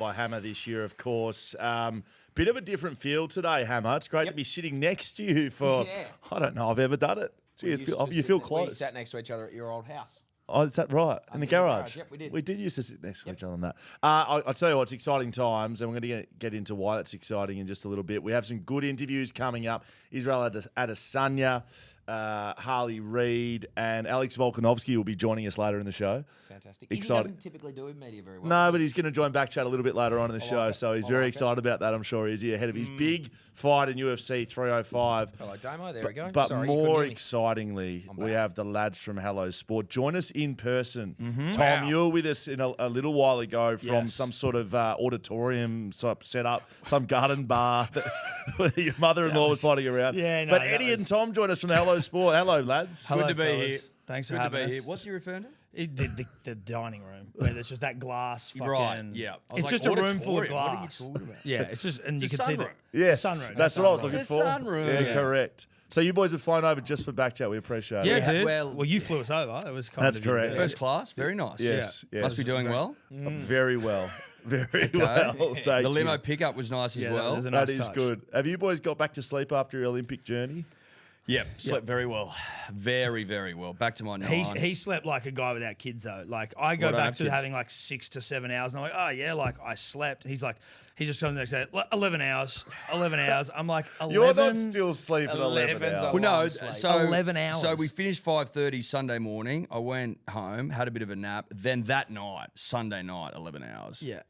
by Hammer this year, of course. Bit of a different feel today, Hammer. It's great to be sitting next to you for, I don't know, I've ever done it. Gee, you feel close. We sat next to each other at your old house. Oh, is that right? In the garage? Yep, we did. We did used to sit next to each other on that. I'll tell you what, it's exciting times, and we're going to get into why it's exciting in just a little bit. We have some good interviews coming up. Israel Adesanya, Harley Reid, and Alex Volkanovski will be joining us later in the show. Fantastic. Exciting. He doesn't typically do media very well. No, but he's going to join BackChat a little bit later on in the show, so he's very excited about that, I'm sure. Is he ahead of his big fight in UFC 305? Hello, Damo. There we go. But Sorry, more excitingly, we have the lads from Hello Sport. Join us in person. Tom, you were with us in a little while ago from some sort of auditorium set up, some garden bar that your mother-in-law was fighting around. Yeah, no, but Eddie and Tom joined us from the Hello Sport. Hello, lads. Hello, Good to be fellas. here. Thanks for Good to having be us. here. What's he referring to? The dining room where there's just that glass. Fucking, Right, yeah. I was It's like, just a room full of auditorium, what are you glass. talking about? Yeah, it's just and It's you a can see the sunroom. Yes, sunroom. that's what I was Sunroom. looking It's a for. sunroom. Yeah, correct. So you boys have flown over just for BackChat. We appreciate Yeah, it. dude. well- Well, you flew us over. It was kind That's of correct. First class, very nice. Yes, yes. Must be doing well. Very well. Very well. Thank The you. limo pickup was nice as Yeah, well. there's a That nice is touch. good. Have you boys got back to sleep after your Olympic journey? Yep, slept very well. Very, very well. Back to my 9. He slept like a guy without kids though. Like I go Well, I don't back have to kids. having like 6 to 7 hours, and I'm like, oh yeah, like I slept. And he's like, he just comes the next day, 11 hours, 11 hours. I'm like, 11. You're not still sleeping 11 11's hours. a Well, no, long sleep. so 11 hours. So we finished 5:30 Sunday morning. I went home, had a bit of a nap. Then that night, Sunday night, 11 hours. Yeah.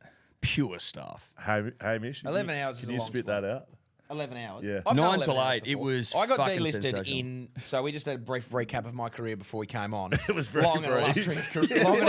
Pure stuff. Hamish, 11 hours is Can a you long spit sleep. that out? 11 hours. Yeah. I've done 9 11 till hours 8, it before. was I got fucking delisted sensational. in. So we just had a brief recap of my career before we came on. It was very long and brief.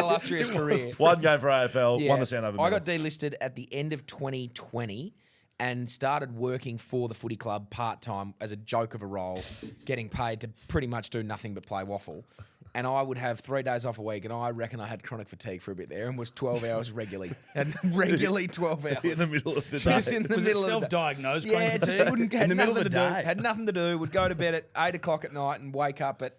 illustrious career. One game for AFL, Yeah. won the Sandover I medal. got delisted at the end of 2020 and started working for the footy club part-time as a joke of a role, getting paid to pretty much do nothing but play waffle. And I would have 3 days off a week, and I reckon I had chronic fatigue for a bit there and was 12 hours regularly. And regularly 12 hours. in the middle of the Just day. in the Was it middle of the day. self-diagnosed? Yeah, chronic just fatigue? wouldn't had In the middle of nothing the to do. day. Had nothing to do. Would go to bed at 8 o'clock at night and wake up at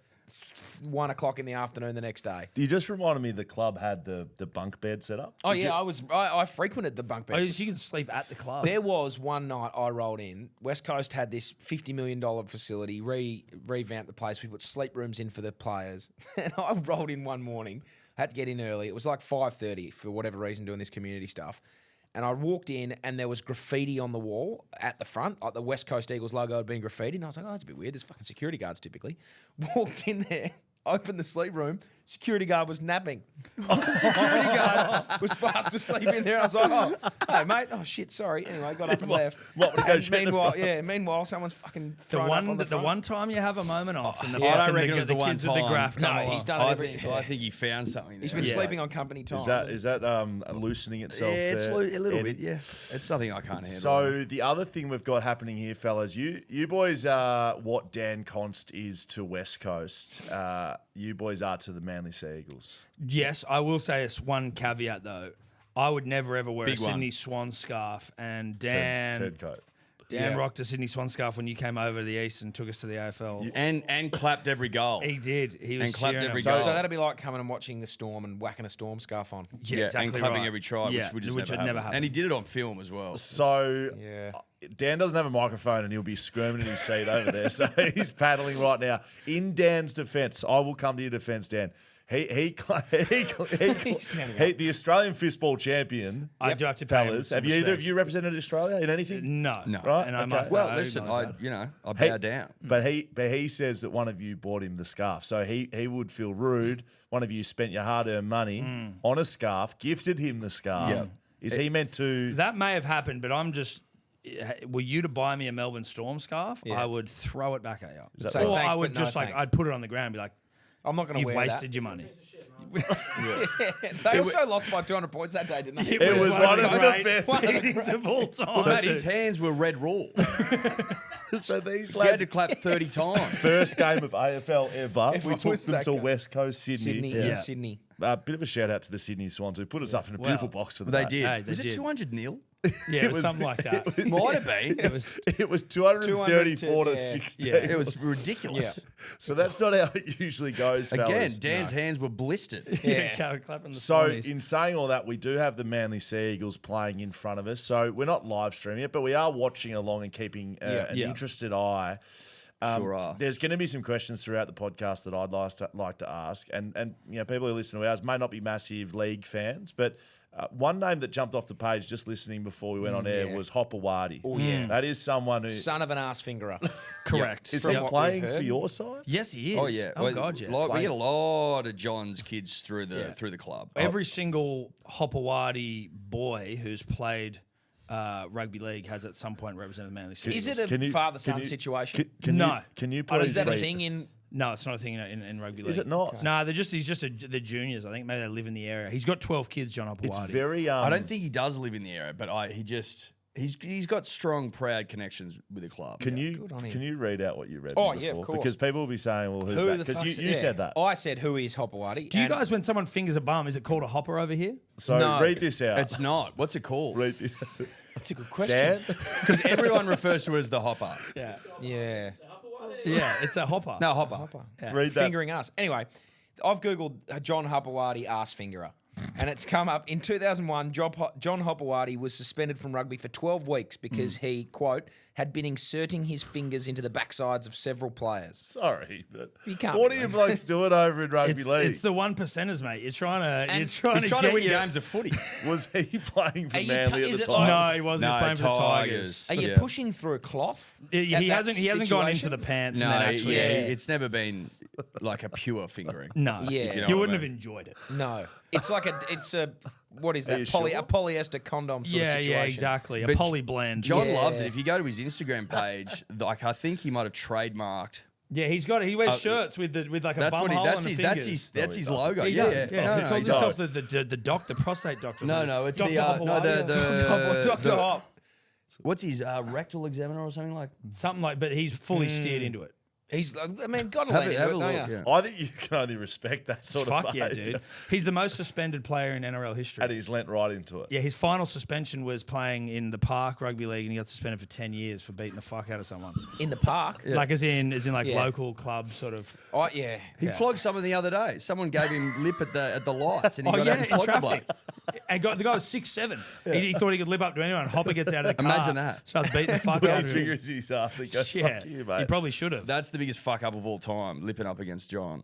1 o'clock in the afternoon the next day. You just reminded me the club had the bunk bed set up. Oh yeah, I frequented the bunk Oh, beds. so you can sleep at the club. There was one night I rolled in. West Coast had this $50 million facility, revamped the place. We put sleep rooms in for the players. And I rolled in one morning, had to get in early. It was like 5:30 for whatever reason doing this community stuff. And I walked in and there was graffiti on the wall at the front, like the West Coast Eagles logo had been graffitied. And I was like, oh, that's a bit weird. There's fucking security guards typically. Walked in there, opened the sleep room. Security guard was napping. Security guard was fast asleep in there. I was like, oh, hey, mate. Oh, shit, sorry. Anyway, got up and left. what, would go And check the meanwhile, front? meanwhile, someone's fucking the thrown up on one, the the front. one time you have a moment off, and the I don't fucking reckon it was the the one kids with the time. graph come No, along. he's done I everything. think he found something there. He's been sleeping on company time. Is that loosening itself? Yeah, it's there, a little Eddie? bit, yeah. It's something I can't handle. So the other thing we've got happening here, fellas, you boys are what Dan Const is to West Coast. You boys are to the Manly Sea Eagles. Yes, I will say this one caveat though. I would never ever wear Big a one. Sydney Swan scarf, and Dan Turncoat. Dan rocked a Sydney Swan scarf when you came over to the East and took us to the AFL. and clapped every goal. He did. He was And clapped cheering every us goal. on. So that'd be like coming and watching the Storm and whacking a Storm scarf on. Yeah, exactly and clapping right. every try, Yeah, which would just which never would never happen. happen. And he did it on film as well. So Yeah. Dan doesn't have a microphone and he'll be squirming in his seat over there. So he's paddling right now. In Dan's defence, I will come to your defence, Dan. The Australian fistball champion. I do have to pay him Fellas, some have you either of respect. you represented Australia in anything? No, No. Right, And I okay. must. Well, I listen, acknowledge that. I bow down. But he says that one of you bought him the scarf, so he would feel rude. One of you spent your hard-earned money on a scarf, gifted him the scarf. Yeah. Is he meant to? That may have happened, but I'm just. Were you to buy me a Melbourne Storm scarf, Yeah. I would throw it back at you. that Say Or thanks, I would but no just like thanks. I'd put it on the ground and be like, I'm not going to "You've wear wasted your money." They also lost by 200 points that day, didn't they? It was one of the great best. meetings of all time. Mate, his hands were red raw. So these He had lads, to clap 30 times. first game of AFL ever, we took was them that to guy. West Coast Sydney. Sydney, Yeah. Sydney. A bit of a shout out to the Sydney Swans who put us up in a beautiful box for They that. did. Hey, they Was it did. 200-0? Yeah, it was something like that. Might have been. It was 234 to 16. Yeah. It was ridiculous. Yeah. So that's not how it usually goes, fellas. Again, Dan's hands were blistered. Yeah, clapping the So, ponies. in saying all that, we do have the Manly Sea Eagles playing in front of us. So, we're not live streaming it, but we are watching along and keeping an Yeah. interested eye. Sure are. There's going to be some questions throughout the podcast that I'd like to ask. And people who listen to ours may not be massive league fans, but one name that jumped off the page just listening before we went on air was Hopewadi. Oh, yeah. That is someone who... Son of an ass fingerer. Correct. Is From he what playing we've for heard. your side? Yes, he is. Oh yeah. Oh Well, God, yeah. Like, we get a lot of John's kids through the club. Every single Hopewadi boy who's played rugby league has at some point represented the Manly Sea Is Eagles. it a Can you- father-son can you- situation? No. Can you I don't- please Is that a read- thing in... No, it's not a thing in rugby league. Is it not? No, he's just the juniors. I think maybe they live in the area. He's got 12 kids, John Hopewadi. It's very... I don't think he does live in the area, but he's got strong, proud connections with the club. Can good on him. you read out what you read? Oh, before? yeah, of course. Because people will be saying, "Well, who's Who that?" the Because fuck's... you said that. I said, who is Hopewadi? Do you guys, when someone fingers a bum, is it called a hopper over here? So No. read this out. It's not. What's it called? Read this. That's a good question. Dan. Because everyone refers to it as the hopper. Yeah. Yeah. Yeah, it's a hopper. No, hopper. Read that. Fingering us. Anyway, I've Googled John Hopewadi ass fingerer. And it's come up in 2001. John Hopewadi was suspended from rugby for 12 weeks because he, quote, had been inserting his fingers into the backsides of several players. Sorry, but You can't what be are you like- blokes doing over in rugby league? It's the 1%ers, mate. You're trying to And He's trying to get win your- games of footy. Was he playing for Are you Manly is at the it like- time? No, he wasn't. He was No, playing for the Tigers. Tigers. Are you Yeah. pushing through a cloth? He at that hasn't gone into situation? the pants No, and then actually. it's never been like a pure fingering. No. Yeah. You, If you know what I wouldn't have mean. enjoyed it. No. It's like what is Are that? you sure? A polyester condom sort of Yeah, situation. yeah, exactly. A But poly blend. John Yeah. loves it. If you go to his Instagram page, like I think he might have trademarked. Yeah, he wears shirts with like a That's bum what he. hole That's and his. the That's fingers. his. That's he his doesn't. logo. He Yeah, does, yeah. he No, calls he does. himself the prostate doctor. No, it's Dr. the Hopewadi. Dr. Hop. What's his rectal examiner or something like? Something like, but he's fully steered into it. He's, I mean, got to Have let a him do it, look. don't you? Yeah. I think you can only respect that sort of Fuck yeah, behaviour. dude. He's the most suspended player in NRL history. And he's lent right into it. Yeah, his final suspension was playing in the Park Rugby League, and he got suspended for 10 years for beating the fuck out of someone. In the park. Like as in like Yeah. local club sort of. Oh, yeah. He flogged someone the other day. Someone gave him lip at the lights, and he Oh got yeah, out and in flogged the bloke. traffic. And the guy was 6'7". He thought he could live up to anyone. Hopper gets out of the car. Imagine that. Starts beating the fuck Puts out his of him. fingers in his ass and goes, Yeah, fuck you, he mate. probably should have. That's the biggest fuck up of all time, lipping up against John.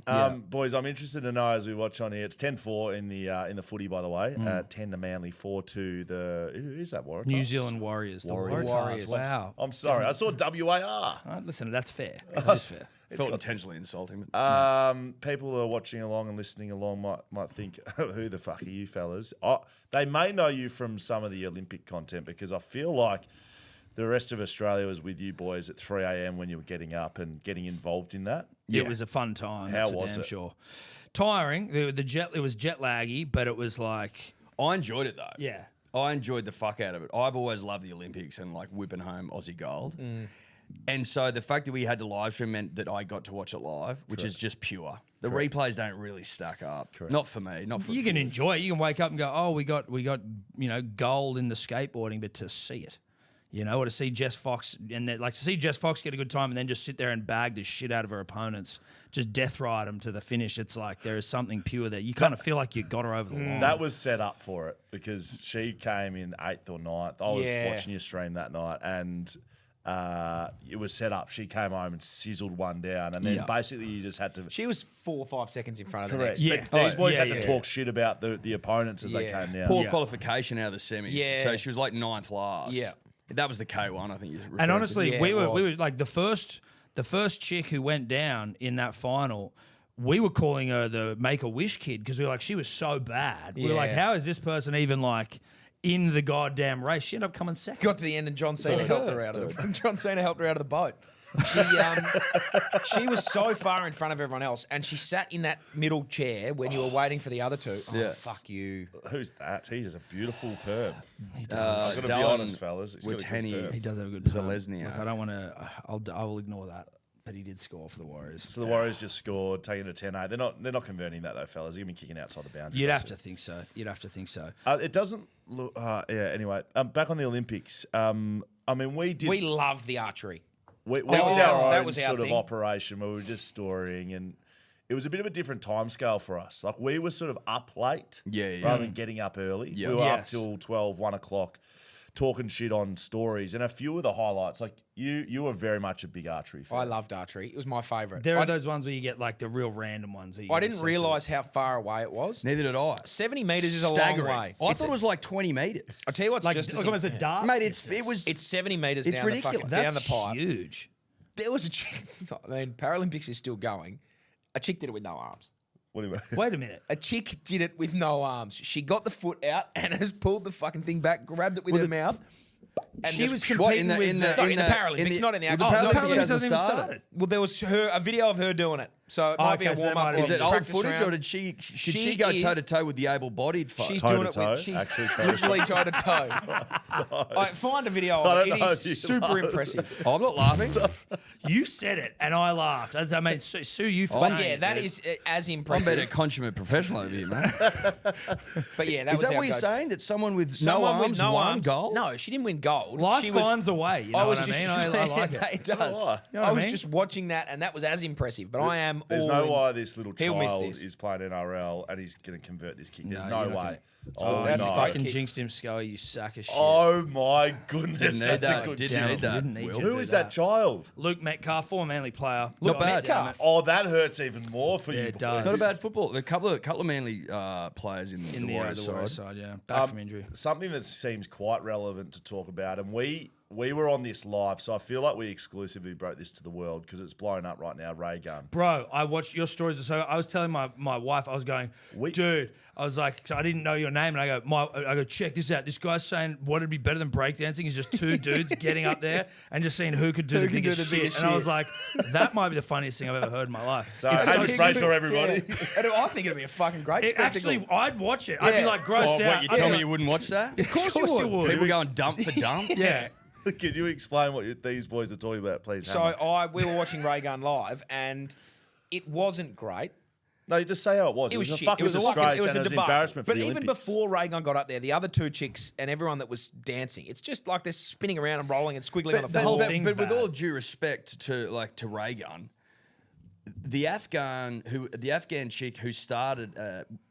Boys, I'm interested to know as we watch on here. It's 10-4 in the footy, by the way. 10 to Manly, 4 to the... Who is that, Waratahs? New Zealand Warriors. The Warriors. Warriors. Wow. I'm sorry. I saw WAR. Listen, that's fair. That is fair. Felt intentionally insulting. People who are watching along and listening along might think, who the fuck are you fellas? They may know you from some of the Olympic content because I feel like the rest of Australia was with you boys at 3 a.m. when you were getting up and getting involved in that. It was a fun time. How That's was for damn it? sure. Tiring. It was jet laggy, but it was like, I enjoyed it though. yeah. I enjoyed the fuck out of it. I've always loved the Olympics and like whipping home Aussie gold. And so the fact that we had to live stream meant that I got to watch it live, which is just pure. The replays don't really stack up. Not for me. Not for You can enjoy it. You can wake up and go, oh, we got gold in the skateboarding, but to see it. Or to see Jess Fox to see Jess Fox get a good time and then just sit there and bag the shit out of her opponents, just death ride them to the finish. It's like there is something pure there. You kind of feel like you got her over the line. That was set up for it because she came in 8th or 9th. I was Yeah. watching you stream that night and it was set up. She came home and sizzled one down and then basically you just had to... She was 4 or 5 seconds in front of the Correct. next. Yeah. But these boys yeah, had to yeah. talk shit about the opponents as they Yeah. came down. poor Yeah. qualification out of the semis. Yeah. So she was like 9th last. Yeah. That was the K1, I think you referred And to. honestly, Yeah, we it were was. like the first chick who went down in that final. We were calling her the Make-A-Wish kid because we were like, she was so bad. We were like, Yeah. how is this person even like in the goddamn race? She ended up coming second. Got to the end and John Cena helped her out of the John Cena helped her out of the boat. She was so far in front of everyone else, and she sat in that middle chair when you were waiting for the other two. Oh, Yeah. fuck you! Who's that? He is a beautiful perm. I've got to be Dylan honest, fellas. He's got a good Witani. perm. He does have a good Zelezniak. Look, I don't want to. I will ignore that. But he did score for the Warriors. So the Warriors just scored, taking it to 10-8. They're not converting that though, fellas. They're gonna be kicking outside the boundary. You'd have to think so. It doesn't look. Anyway, back on the Olympics. I mean, We loved the archery. That was our our sort of thing. operation where we were just storing, and it was a bit of a different time scale for us. Like we were sort of up late, rather than getting up early. Yeah. We were up Yes. till 12, 1 o'clock, talking shit on stories, and a few of the highlights. Like you were very much a big archery fan. I loved archery. It was my favourite. There are those ones where you get like the real random ones. Where you I get didn't obsessed realise how far away it was. Neither did I. 70 metres is a long Staggering. way. I thought it was like 20 meters. I'll tell you what's with. just as Like almost a dart. Mate, it's 70 meters It's down ridiculous. the Down That's the pipe. huge. There was a chick. I mean, Paralympics is still going. A chick did it with no arms. What do you mean? Wait a minute. A chick did it with no arms. She got the foot out and has pulled the fucking thing back, grabbed it with her mouth. And She just- was competing No, with in the Paralympics, not in the actual. the No, Paralympics yeah. hasn't even started. Well, there was a video of her doing it, so it might be a okay, so that warm might up. have Is it been old practice footage round. or did she She go is- toe to toe with the able-bodied folk? She's Toe doing to it toe? with. She's Actually toe to literally toe to toe. I find a video I of it. don't know It if you is super laughed. impressive. I'm not laughing. You said it, and I laughed. I mean, sue you for But saying yeah, it, that dude. is as I'm impressive. being a consummate professional over here, man. But yeah, that Is was that our what you're go-to. saying? That someone with Someone no with arms no won arms. gold? No, she didn't win gold. Life she was, finds a way. You know was what I just mean? I like it. It does. So do I. You know what I I was mean? just watching that, and that was as impressive. But I am. There's all no in. why this little He'll miss child this. is playing NRL and he's going to convert this kick. There's No, no you're not way. gonna- Oh, that's no. a Fucking kick. jinxed him, Scully, you sack of shit. Oh my goodness, Didn't need that's that. a good Didn't kick. need that. Didn't need Will. you to Who do is that child? Luke Metcalf, former Manly player. Not bad. Damn it. Oh, that hurts even more for Yeah, you. it boys. does. Not a bad football. A couple of Manly players in In the the Warriors Warriors side. side, yeah. Back from injury. Something that seems quite relevant to talk about, and we were on this live, so I feel like we exclusively broke this to the world because it's blown up right now. Ray gun. Bro, I watched your stories. So I was telling my wife, I was going, dude, I was like, so I didn't know your name, and I go, check this out. This guy's saying what would be better than breakdancing is just two dudes getting up there and just seeing who could do the biggest shit. And I was like, that might be the funniest thing I've ever heard in my life. So, It's happy so race for everybody. Yeah. And I think it'd be a fucking great It spectacle. actually, I'd watch it. I'd be Yeah. like grossed Oh, out. what, you I'd tell be me like, you wouldn't watch that? Of course you would. People going dump for dump? Yeah. Can you explain what these boys are talking about, please? So Hammer? we were watching Ray Gun live, and it wasn't great. No, you just say how it was. It was a shit. fucking It was a disgrace fucking, it was and a it was debacle. embarrassment for But the even Olympics. before Ray Gun got up there, the other two chicks and everyone that was dancing, it's just like they're spinning around and rolling and squiggling on the the whole floor. thing's But with bad. all due respect to Raygun, the Afghan chick who started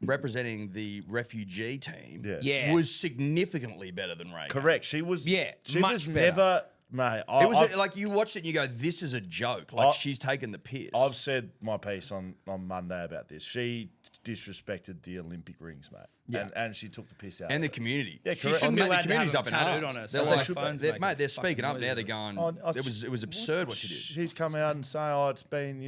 representing the refugee team Yeah. was significantly better than Raygun. Correct. She was. Yeah, She much was better. never. Mate, It was like you watched it and you go, "This is a joke." Like she's taken the piss. I've said my piece on Monday about this. She disrespected the Olympic rings, mate. Yeah. And she took the piss out and of the community. Yeah, She correct. shouldn't be Mate, allowed the community's to up have in a tattooed arms. on her. They're So like, like, phones they're, make mate, a they're fucking speaking up noise now. of They're it. going. Oh, It was absurd what she did. She's come out and say, "Oh, it's been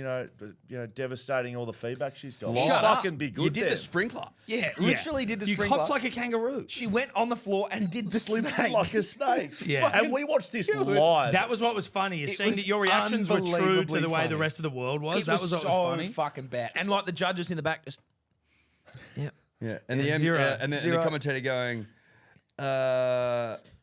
devastating all the feedback she's got." Shut Well, up. fucking be good. You did then. the sprinkler. Yeah, literally did the You sprinkler. copped like a kangaroo. She went on the floor and did the snake. like a snake. Yeah. And we watched this live. That was what was funny, is It seeing was that your reactions were true to unbelievably the way the funny. rest of the world was. It That was was what so was funny. fucking bad. And like the judges in the back just, yeah. Yeah, and the Zero. and the Zero. commentator going,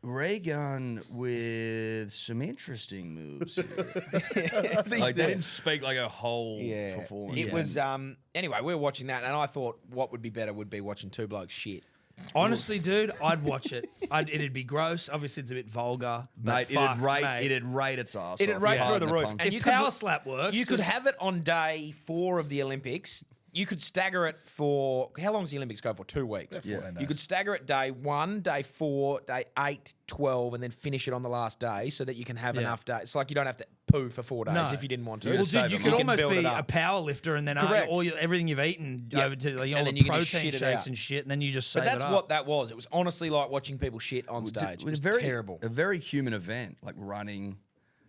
Raygun with some interesting moves. Here. Like they didn't speak like a whole performance. It was anyway, we were watching that and I thought what would be better would be watching two blokes shit. Honestly, dude, I'd watch it. It'd be gross. Obviously, it's a bit vulgar. But Mate, fuck, it'd rate its ass. It'd off. rate Pardon through the the roof. pun. And If you could power slap works, You could just- have it on day 4 of the Olympics. You could stagger it for how long does the Olympics go for? 2 weeks. Yeah. You could stagger it day 1, day 4, day 8, 12, and then finish it on the last day so that you can have Yeah. enough days. It's like you don't have to poo for 4 days No. if you didn't want to. You're Well, gonna dude, you save could them. almost build be it a up. power lifter and then Correct. everything you've eaten Yep. over to like, all And then the you can just protein shit it shakes out. and shit, and then you just But save that's it up. what that was. It was honestly like watching people shit on stage. It was terrible. A very human event, like running,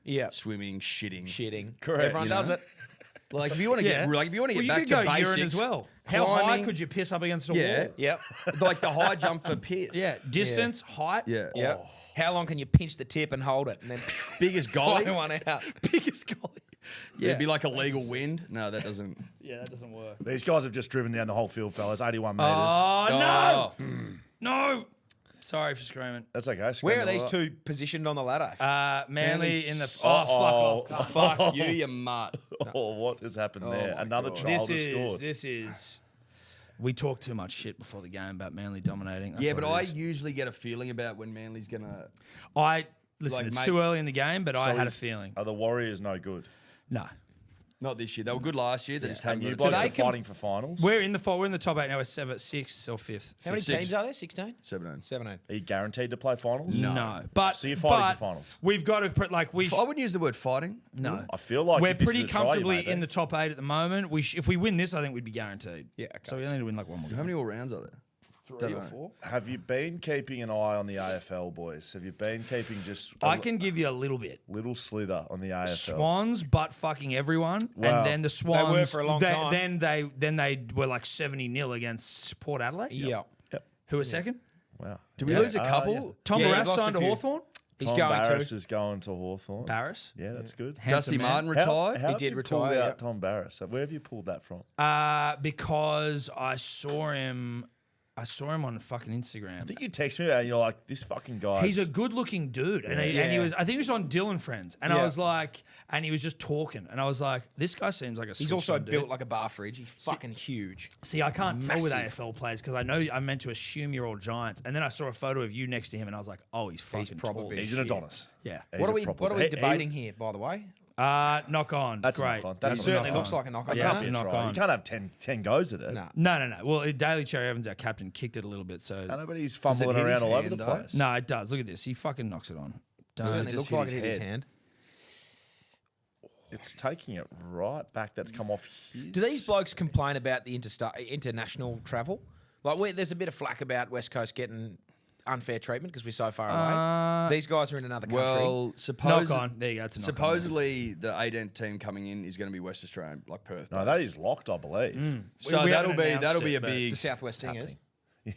Yeah. swimming, shitting. Shitting. Correct. Everyone You does know? it. Like if you want to Yeah. get like if you want to Well, get you back could to go basics, urine as well. How high climbing- could you piss up against a Yeah. wall? Yep. like the high jump for piss. Yeah, distance, height. Yeah. Yep. How long can you pinch the tip and hold it and then Biggest fly golly. one out? biggest goalie. Yeah, It'd be like a legal wind. No, that doesn't. yeah, that doesn't work. These guys have just driven down the whole field, fellas. 81 metres. Oh, no, Oh. no. Sorry for screaming. That's okay. Where Scream are it these up. two positioned on the ladder? Manly in the. Uh-oh. Oh, fuck off. Fuck you, you mutt. Oh, what has happened there? my Another God. child has scored. This is. We talked too much shit before the game about Manly dominating. That's Yeah, what but it I is. usually get a feeling about when Manly's gonna. Listen. like, It's mate- too early in the game, but I had a is- feeling. Are the Warriors no good? No, Not this year. They were good last year. They just And haven't you got blokes a are they fighting for finals? we're in the top 8 now. We're 6th or 5th. How many six. teams are there? 16? 7. 17. Are you guaranteed to play finals? No, but So you're fighting but for finals? We've got to put like we. I wouldn't use the word fighting. No, I feel like we're if this pretty is a try, you comfortably made in it. the top 8 at the moment. If we win this, I think we'd be guaranteed. Yeah, okay. So we only need to win like one more. How many all rounds are there? 3 or 4? Have you been keeping an eye on the AFL, boys? Have you been keeping just I can give you a little bit. little slither on the AFL? Swans butt fucking everyone, Wow. and then the Swans were for a long time. Then they were like 70-0 against Port Adelaide. Yeah. Yep. Who was second? Wow. Did we lose a couple? Yeah. Tom Yeah, he Barrass lost a signed to few. Hawthorn. He's Tom going Barrass to. is going to Hawthorn. Barrass. Yeah, that's good. Dusty Handsome man. Martin retired. How He have did you pulled retire, out yeah. Tom Barrass? Where have you pulled that from? Because I saw him on fucking Instagram. I think you text me about it and you're like, this fucking guy. He's a good-looking dude, and he was. I think he was on Dylan Friends, and I Yeah. was like, and he was just talking, and I was like, this guy seems like a. He's switched also on dude. built like a bar fridge. He's fucking huge. See, I can't tell with Massive. AFL players because I know I'm meant to assume you're all Giants, and then I saw a photo of you next to him, and I was like, oh, he's fucking probably- tall. He's an Adonis. Yeah. He's What a are we proper- What are we He- debating here, by the way? Knock on. That's a great. knock on. That's It a certainly knock looks on. like a knock on. Yeah, Can't it's be a knock right. on. You can't have 10 goes at it. Nah. No. Well, Daly Cherry Evans, our captain, kicked it a little bit, so I know, but he's it fumbling hit around his all over hand, the though? place. no, it does. Look at this. He fucking knocks it on. Certainly just looks hit like his it hit his head. hand. It's taking it right back. That's come off his. Do these blokes complain about the international travel? Like, there's a bit of flack about West Coast getting unfair treatment because we're so far away. These guys are in another country. Well, Knock on. There you go. It's a knock on. supposedly the 18th team coming in is going to be West Australian, like Perth. No, that is locked, I believe. So We that'll haven't be announced a it, but big. the Southwest Stingers.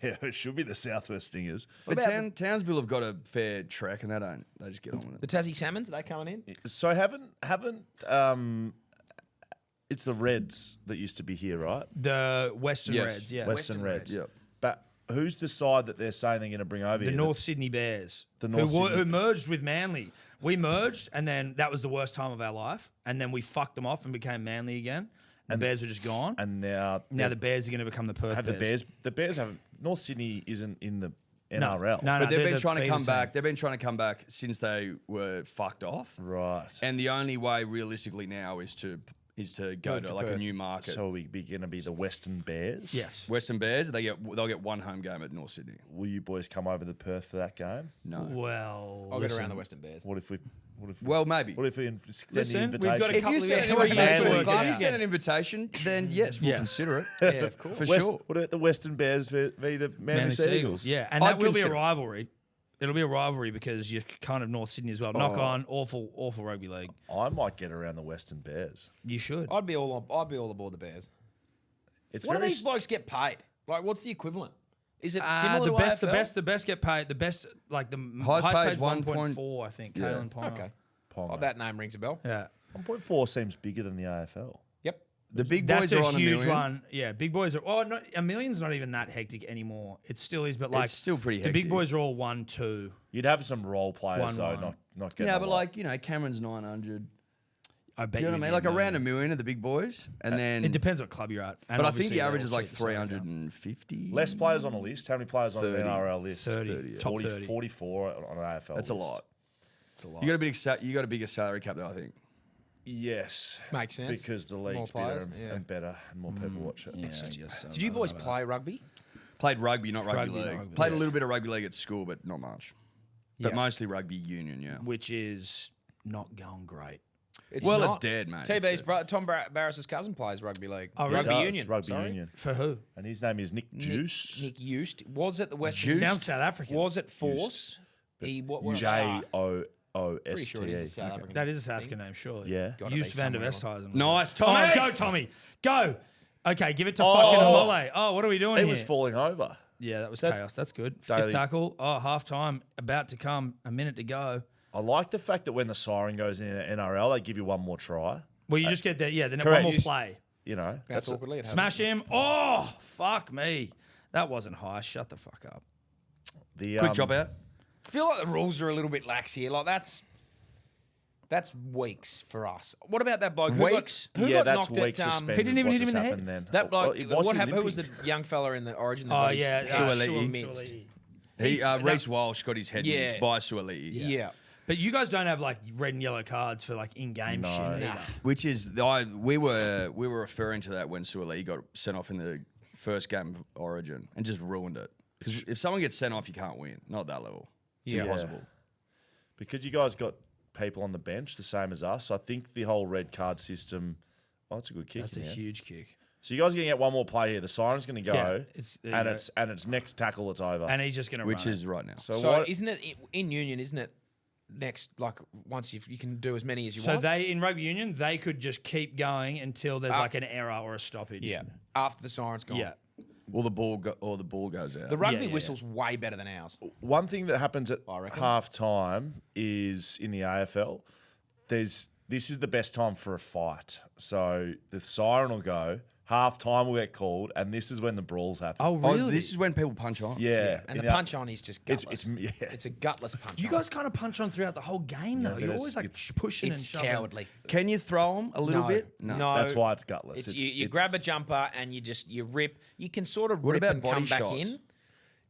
Yeah, it should be the Southwest Stingers. But Townsville have got a fair trek, and they don't. They just get on with The it. Tassie Salmons, are they coming in? So haven't it's the Reds that used to be here, right? The Western Yes. Reds, yeah. Western Reds. Yep. But who's the side that they're saying they're going to bring over The here? North Sydney Bears, The North Sydney- who merged with Manly. We merged, and then that was the worst time of our life. And then we fucked them off and became Manly again. And the Bears were just gone. And now Now the Bears are going to become the Perth have the Bears. Bears. The Bears haven't. North Sydney isn't in the No, NRL. no, But they've they're been the trying to feeder come team. back. They've been trying to come back since they were fucked off. Right. And the only way, realistically, now is to go Move to to like a Perth. new market. So are we going to be the Western Bears? Yes. Western Bears, they'll get one home game at North Sydney. Will you boys come over to Perth for that game? No. Well, I'll listen, get around the Western Bears. What if we? Well, maybe. What if we extend Listen, the we've got a invitation? If couple you of send an years. invitation, Work it if you out. send an invitation, then yes, we'll Yeah. consider it. Yeah, of course. For West- sure. What about the Western Bears v the Manly Sea Eagles? Yeah, and I'd that will be a consider- rivalry. It'll be a rivalry because you're kind of North Sydney as well. Knock on, awful rugby league. I might get around the Western Bears. You should. I'd be all aboard the Bears. It's What do very these blokes get paid? Like, what's the equivalent? Is it The similar to AFL? the best get paid. The best, like the Highest highest paid paid is 1.4, I think. Yeah. Kalen Ponga. Okay. Ponga. Oh, that name rings a bell. Yeah, 1.4 seems bigger than the AFL. Yep. The big that's boys are a on huge $1 million. one. Yeah, big boys are. Oh, not a million's not even that hectic anymore. It still is, but like It's still pretty The hectic. big boys are all 1-2. You'd have some role players though, 1-1. not getting. Yeah, a but lot. like, Cameron's 900. I bet Do you know what I mean? Like around $1 million at the big boys. And then. It depends what club you're at. And But I think obviously the they're average all is like cheap, so yeah. 350. less players on a list. How many players on 30. an NRL list? 30, top 40, 30. 44 on an AFL. That's a list. lot. It's a lot. You got a bigger salary cap though, I think. Yes, Makes sense. because the More league's bigger players, and, yeah. and better, and more people watch it. Yeah, I guess so. Did you I don't boys know about play rugby? Played rugby, not rugby Rugby, not league. rugby Played league. a little bit of rugby league at school, but not much. But Yeah. mostly rugby union, yeah. that. Which is not going great. It's Well, not. it's dead, mate. TB's It's brother, Tom Barris's cousin plays rugby league. Oh, He rugby does, union. Rugby sorry. union. For who? And his name is Nick Juice. Nick Eust was at the West. Sounds South African. Was at Force. He what was J-O-O-S-T-E. Pretty sure it is a South African. That is a South African name, surely. Yeah. Gotta Used be Van der somewhere Westhuizen. Nice, Oh, Tommy. go, Tommy. Go. Okay, give it to fucking Amole. Oh, what are we doing He here? was falling over. Yeah, that was That- chaos. That's good. Daily- Fifth tackle. Oh, half time. About to come. A minute to go. I like the fact that when the siren goes in the NRL, they give you one more try. Well, you just get that. Yeah, then correct. one more play. You know, That's that's awkwardly. It Smash him. Oh, fuck me. That wasn't high. Shut the fuck up. The Quick drop out. I feel like the rules are a little bit lax here. Like that's weeks for us. What about that bloke? Weeks? Who Yeah, got that's knocked weeks at, suspended. He didn't even What hit him in just the happened head? Then? That bloke. It was What happened? Who was the Olympic. young fella in the Origin? That Oh got his yeah, head Suoliti. minced? Reece Walsh got his head Yeah. minced by Suoliti. Yeah. But you guys don't have like red and yellow cards for like in-game shit either. Nah. Which is we were referring to that when Suoliti got sent off in the first game of Origin and just ruined it. Because if someone gets sent off, you can't win. Not at that level. It's Yeah. impossible. Because you guys got people on the bench the same as us. I think the whole red card system. Oh, that's a good kick. That's a man. huge kick. So you guys are going to get one more play here. The siren's going to go, Yeah, it's- there you and go. it's next tackle. It's over. And he's just going to Which run is right now. so So what? isn't it in Union? Isn't it next? Like once you can do as many as you So want. they in rugby union they could just keep going until there's like an error or a stoppage. Yeah. After the siren's gone. Yeah. Or the ball goes out. The rugby yeah. whistle's way better than ours. One thing that happens at I reckon. half time is in the AFL. This is the best time for a fight. So the siren will go, half time will get called, and this is when the brawls happen. Oh Oh, really? this is when people punch on. yeah. And in the punch on is just gutless. it's a gutless punch. you on. guys kind of punch on throughout the whole game though. but You're it's- always like it's- pushing and It's shoving. cowardly. Can you throw them a little No. bit? No. That's why it's gutless. It's, you grab a jumper and you rip. You can sort of What rip about and body come back shots? in.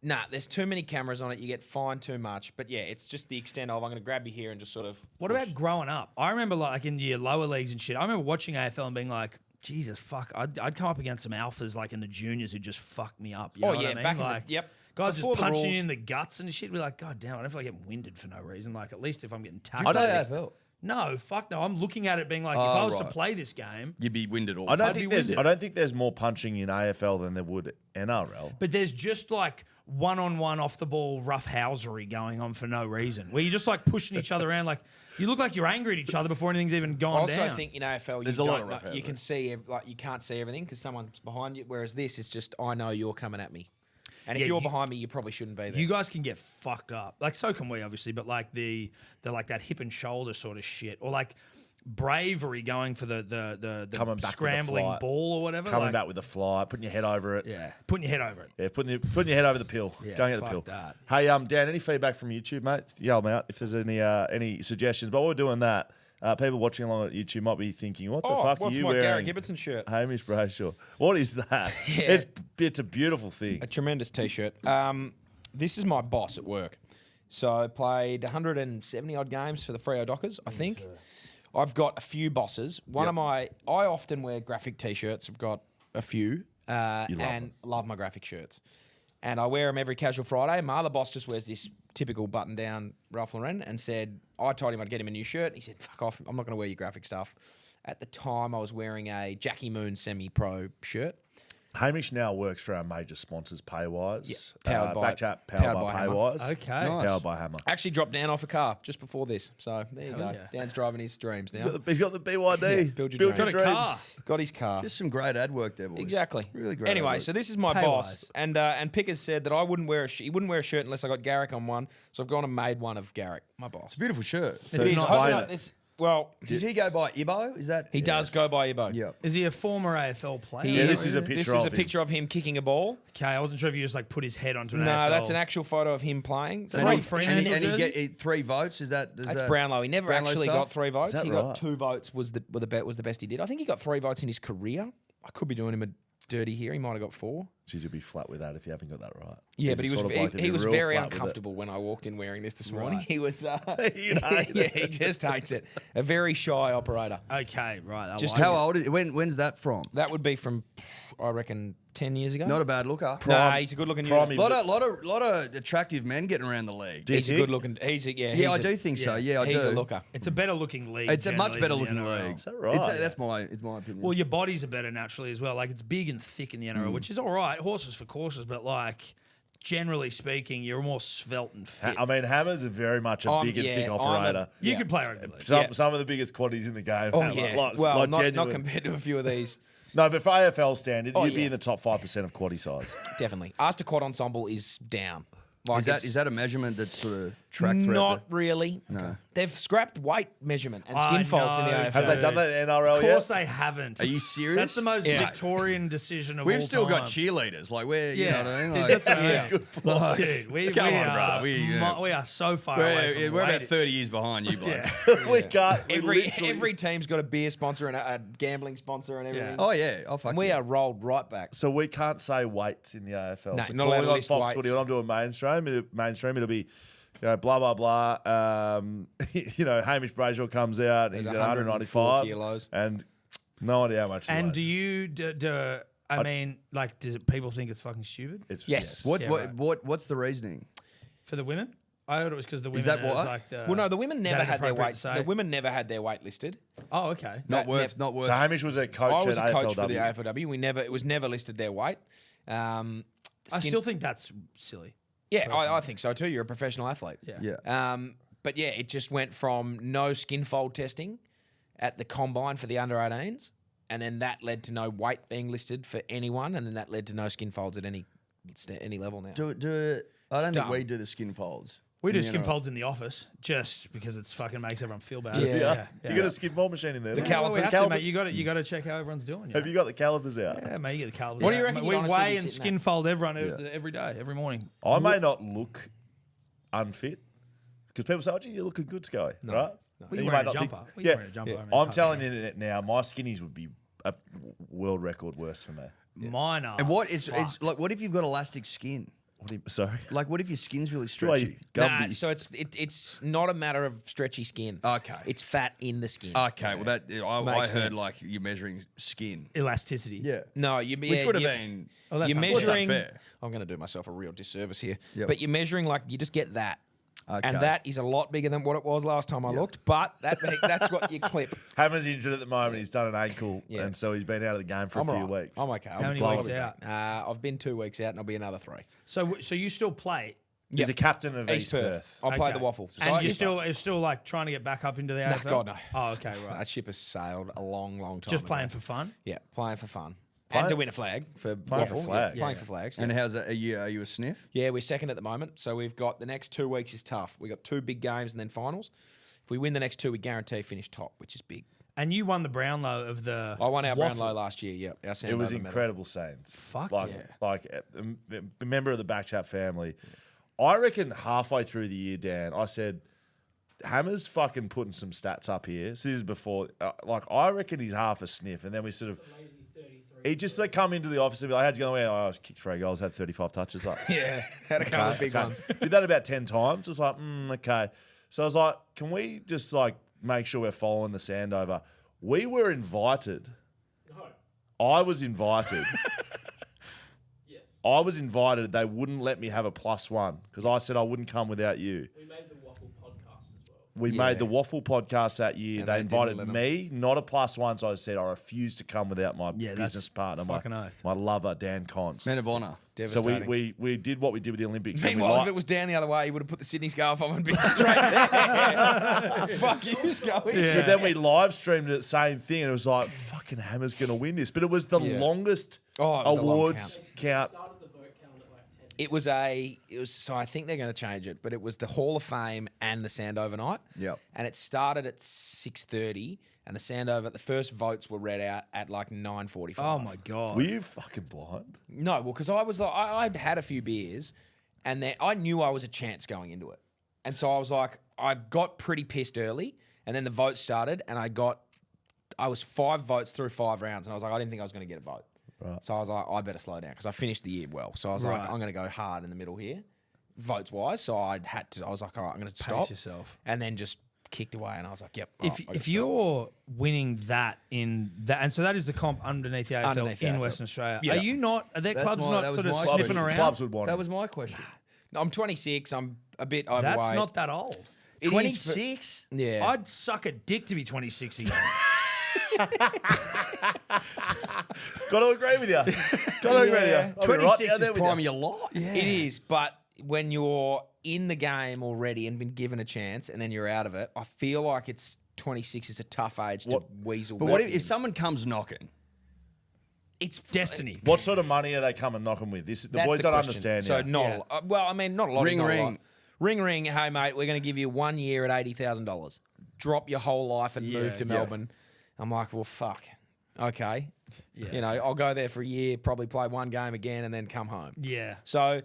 Nah, there's too many cameras on it. You get fined too much. But yeah, it's just the extent of I'm going to grab you here and just sort of. What about growing up? I remember like in your lower leagues and shit. I remember watching AFL and being like, Jesus fuck, I'd come up against some alphas like in the juniors who just fucked me up. You know what I mean? back like, in the yep. guys Before just the punching rules. you in the guts and shit. We're like, God damn, I don't feel like getting winded for no reason. Like at least if I'm getting I tackled. don't. No, fuck no. I'm looking at it being like, if Oh, I was to right. play this game, You'd be winded all I the don't time. think there's more punching in AFL than there would NRL. but there's just like one-on-one off the ball roughhousery going on for no reason, where you're just like pushing each other around. Like you look like you're angry at each other before anything's even I gone also down. think in AFL There's you a lot don't of know, rough you can see like you can't see everything because someone's behind you. Whereas this is just I know you're coming at me, and if Yeah, you're you- behind me, you probably shouldn't be there. You guys can get fucked up. Like so can we, obviously, but like the like that hip and shoulder sort of shit, or like bravery going for the Coming back with the scrambling flight. ball or whatever. Coming like, back with a fly, putting your head over it. yeah, putting your head over it. Yeah, putting your head over the pill. Yeah, Going at the fuck pill. that. Hey, Dan, any feedback from YouTube, mate? Yell them out if there's any suggestions. But while we're doing that, people watching along at YouTube might be thinking, "What the fuck are what's you my wearing?" Garrett Gibberson shirt? Hamish Brayshaw. What is that? Yeah. It's a beautiful thing. A tremendous T-shirt. This is my boss at work. So I played 170 odd games for the Freo Dockers, I think. I've got a few bosses. I often wear graphic T-shirts. I've got a few, and love my graphic shirts. And I wear them every casual Friday. My other boss just wears this typical button-down Ralph Lauren and said, I told him I'd get him a new shirt. And he said, fuck off, I'm not going to wear your graphic stuff. At the time, I was wearing a Jackie Moon semi-pro shirt. Hamish now works for our major sponsors, Paywise. Yeah, powered by- BackChat, powered powered by by Hammer. Paywise. Okay. Nice. Powered by Hammer. Actually dropped Dan off a car just before this. So there you go. yeah. Dan's driving his dreams now. He's got the BYD. Yeah, build your dreams. Got a car. Got his car. Just some great ad work there, boys. Exactly. Really great. Anyway, ad work. so this is my Paywise. boss, and Pickers said that I wouldn't wear he wouldn't wear a shirt unless I got Garrick on one. So I've gone and made one of Garrick, my boss. it's a beautiful shirt. So It is. it's I hope not- not this- well, Does he go by Ibo? Is that he does go by Ibo. Yeah. Is he a former AFL player? Yeah, this is a This picture is of a him. picture of him kicking a ball. Okay, I wasn't sure if you just like put his head onto an No, AFL. that's an actual photo of him playing. Freddie Freeman And he jersey? get 3 votes. Is that? That's Brownlow. He never Brownlow actually stuff? got 3 votes. that He right? got 2 votes. Was the best he did. I think he got 3 votes in his career. I could be doing him a dirty here. He might have got 4. Geez, you'll be flat with that if you haven't got that right. Yeah, He's but the he was sort of bloke that'd he be was real very flat with it. uncomfortable when I walked in wearing this morning. He was You know, yeah, he just hates it. A very shy operator. Okay, right. I Just like How it. old is? When's that from? That would be from, I reckon, 10 years ago. Not a bad looker. Nah, he's a good looking prime unit. Lot of attractive men getting around the league. Do you He's a think? good looking. Yeah, I do think so. Yeah, I do. He's a looker. It's a better looking league. It's a much generally better than the looking NRL. league. Is that right? That's my opinion. Well, your bodies are better naturally as well. Like it's big and thick in the NRL, which is all right. Horses for courses, but like generally speaking, you're more svelte and fit. I mean, Hammer's a very much a big and thick I'm a- operator. you yeah. could play rugby league. Some of the biggest quantities in the game. Oh Hammer. yeah. Like, well, like not genuine. compared to a few of these. No, but for AFL standard, Oh, you'd be yeah. in the top 5% of quaddy size. Definitely. Asked to quad ensemble is down. Like is that a measurement that's sort of? track threat? Not really. No. They've scrapped weight measurement and I skin folds in the know. AFL. Have they done that in NRL Of yet? course they haven't. Are you serious? That's the most Yeah. Victorian decision of all We've still got time. cheerleaders. Like we're, you Yeah, know what I mean? Like, that's what I mean. Good point. Like, dude, we Come on, are, brother. we are so far away from we're about weight. 30 years behind you, bloke. We can't. we Every literally- team's got a beer sponsor and a gambling sponsor and everything. Oh yeah. Oh fuck. And we yeah. are rolled right back. So we can't say weights in the AFL. No, so not allowed calling to on list Fox weights. Footy when I'm doing mainstream, it'll be, blah blah blah. Hamish Brayshaw comes out and he's There's at 104 195 kilos. and no idea how much. he And weighs. do you, does people think it's fucking stupid? It's Yes. What Yeah, what right. what's the reasoning? For the women? I heard it was because the women. that it was what? Like the, Well, no, the women is never that had their inappropriate weight. to say? The women never had their weight listed. Oh, okay. Not That worth. Not worth. So Hamish was a coach I was at a coach AFLW. for the AFLW. It was never listed their weight. I Skin- still think that's silly. yeah, I think so too. You're a professional athlete. Yeah. yeah. But yeah, it just went from no skin fold testing at the combine for the under 18s, and then that led to no weight being listed for anyone, and then that led to no skin folds at any level now. Do I don't think dumb. we do the skin folds. We do You skin know. folds in the office just because it's fucking makes everyone feel bad. Yeah. You got a skin ball machine in there. The don't you? Well, we calipers. have to, mate. You got to check how everyone's doing. Have you got the calipers out? Yeah, mate. You get the calibers. What do you out. reckon We you'd honestly weigh be and sitting skin at? fold everyone every day, every morning. I may not look unfit because people say, "Oh, gee, you're looking good, Sky." Right? Well, And you're you wearing may a not think- jumper. Well, you're wearing a jumper. I mean, I'm it's telling you that now, my skinnies would be a world record worse for me. Mine are. And what is it's fucked. like? What if you've got elastic skin? Sorry. Like, what if your skin's really Why you stretchy? Nah, Gumby? so it's not a matter of stretchy skin. Okay. It's fat in the skin. Okay, well that I Makes heard sense. like you're measuring skin. elasticity? Yeah, No, which would have been. Oh, that's you're unfair. measuring. unfair. I'm going to do myself a real disservice here. Yep. But you're measuring like you just get that. Okay. And that is a lot bigger than what it was last time I looked, but that's what you clip. Hammer's injured at the moment. He's done an ankle, Yeah. and so he's been out of the game for I'm a few alright. weeks. I'm okay. How many I'll weeks be out? back. I've been 2 weeks out, and I'll be another 3. So you still play? He's Yep. a captain of East Perth. I'll play Okay. the waffle. And you're still like trying to get back up into the AFL? God, no. Oh, okay, right. That ship has sailed a long, long time. Just ago. playing for fun? Yeah, playing for fun. Playing- And to win a flag for Playing for waffle. flags. Yeah, playing for flags. And Yeah. how's that? Are you a sniff? Yeah, we're second at the moment. So we've got the next 2 weeks is tough. We've got 2 big games and then finals. If we win the next 2, we guarantee finish top, which is big. And you won the Brownlow of the. I won our waffle. Brownlow last year. Yep, our It was Sandover medal. incredible scenes. Fuck like, yeah. Like a member of the BackChat family. I reckon halfway through the year, Dan, I said, Hammer's fucking putting some stats up here. So this is before, I reckon he's half a sniff. And then we sort of, he just like come into the office and be like, how'd you go? Oh, I kicked 3 goals, had 35 touches. Like, Yeah, had a couple of big okay. ones. Did that about 10 times. It was like, okay. So I was like, can we just like make sure we're following the Sandover? We were invited. No. I was invited. Yes. I was invited. They wouldn't let me have a +1 because I said I wouldn't come without you. We made the Waffle podcast as well. We Yeah. made the Waffle podcast that year. And they they didn't invited let 'em. me, not a +1. So I said I refuse to come without my Yeah, that's business partner, fucking oath. my lover, Dan Const. Man of honour. So Devastating. we did what we did with the Olympics. and we Meanwhile, li- if it was down the other way, he would have put the Sydney scarf on and been straight there. Fuck you, Scully. So then we live streamed it, same thing, and it was like, fucking Hammer's going to win this. But it was the Yeah. longest Oh, it was a long awards count. Started the vote count at like 10. It was so I think they're going to change it, but it was the Hall of Fame and the Sandover night. Yep. And it started at 6:30, and the Sandover, the first votes were read out at like 9:45. Oh, my God. Were you fucking blind? No, well, because I was like, I'd had a few beers, and then I knew I was a chance going into it, and so I was like, I got pretty pissed early, and then the vote started, and I was 5 votes through 5 rounds, and I was like, I didn't think I was going to get a vote. Right. So I was like, I better slow down because I finished the year well. So I was like, Right. I'm going to go hard in the middle here, votes wise. So I was like, all right, I'm going to stop. yourself. And then just kicked away, and I was like, yep. If right, I gotta if stop. you're winning that in that, and so that is the comp underneath the AFL Underneath the in AFL. Western Australia. Yeah. Are you not? Are there That's clubs my- not that was sort of my sniffing question. around? Clubs would want That him. was my question. No, I'm 26. I'm a bit overweight. That's not that old. It is for- 26. Yeah. I'd suck a dick to be 26 again. Got to agree with you. Got to agree with you. I'll be right 26 down is there with prime of you. your life. It is, but when you're in the game already and been given a chance and then you're out of it, I feel like 26 is a tough age to weasel. But what back if in. someone comes knocking? It's Destiny. What sort of money are they coming knocking with? The that's boys the don't question. understand. So yet. not, Yeah. well, I mean, not a lot. Ring, not a ring. lot. Ring, ring. Hey, mate, we're going to give you 1 year at $80,000. Drop your whole life and move to Melbourne. I'm like, well, fuck. Okay. Yeah. You know, I'll go there for a year, probably play one game again, and then come home. Yeah. So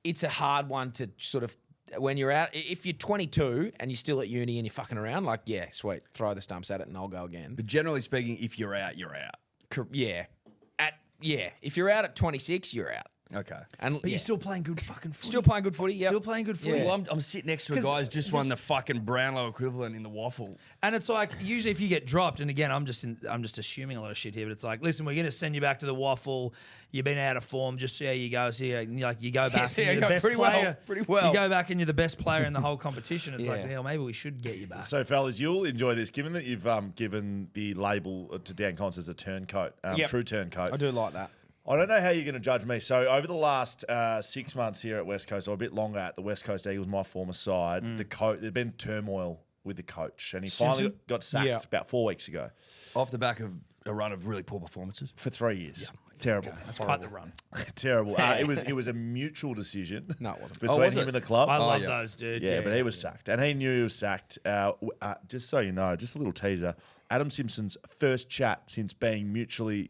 it's a hard one to sort of, when you're out, if you're 22 and you're still at uni and you're fucking around, like, yeah, sweet, throw the stumps at it and I'll go again. But generally speaking, if you're out, you're out. Yeah. If you're out at 26, you're out. Okay. And But you're still playing good fucking footy. still playing good footy. Yep. Still playing good footy. Yeah. Well, I'm sitting next to a guy who's just won the fucking Brownlow equivalent in the waffle. And it's like usually if you get dropped, and again I'm just assuming a lot of shit here, but it's like, listen, we're going to send you back to the waffle. You've been out of form. Just see how you go. See how, like you go back. see and how you're you the go. best Pretty well, player. pretty well. You go back and you're the best player in the whole competition. It's like, Yeah. well, maybe we should get you back. So, fellas, you'll enjoy this, given that you've given the label to Dan Const as a turncoat, true turncoat. I do like that. I don't know how you're going to judge me. So over the last 6 months here at West Coast, or a bit longer at the West Coast Eagles, my former side, there's been turmoil with the coach, and he finally got sacked about 4 weeks ago Off the back of a run of really poor performances. for 3 years. Terrible. That's quite the run. Terrible. It was a mutual decision. No, it wasn't. Between was him it? and the club. I love yeah. those, dude. Yeah, but he was sacked, and he knew he was sacked. Just so you know, just a little teaser. Adam Simpson's first chat since being mutually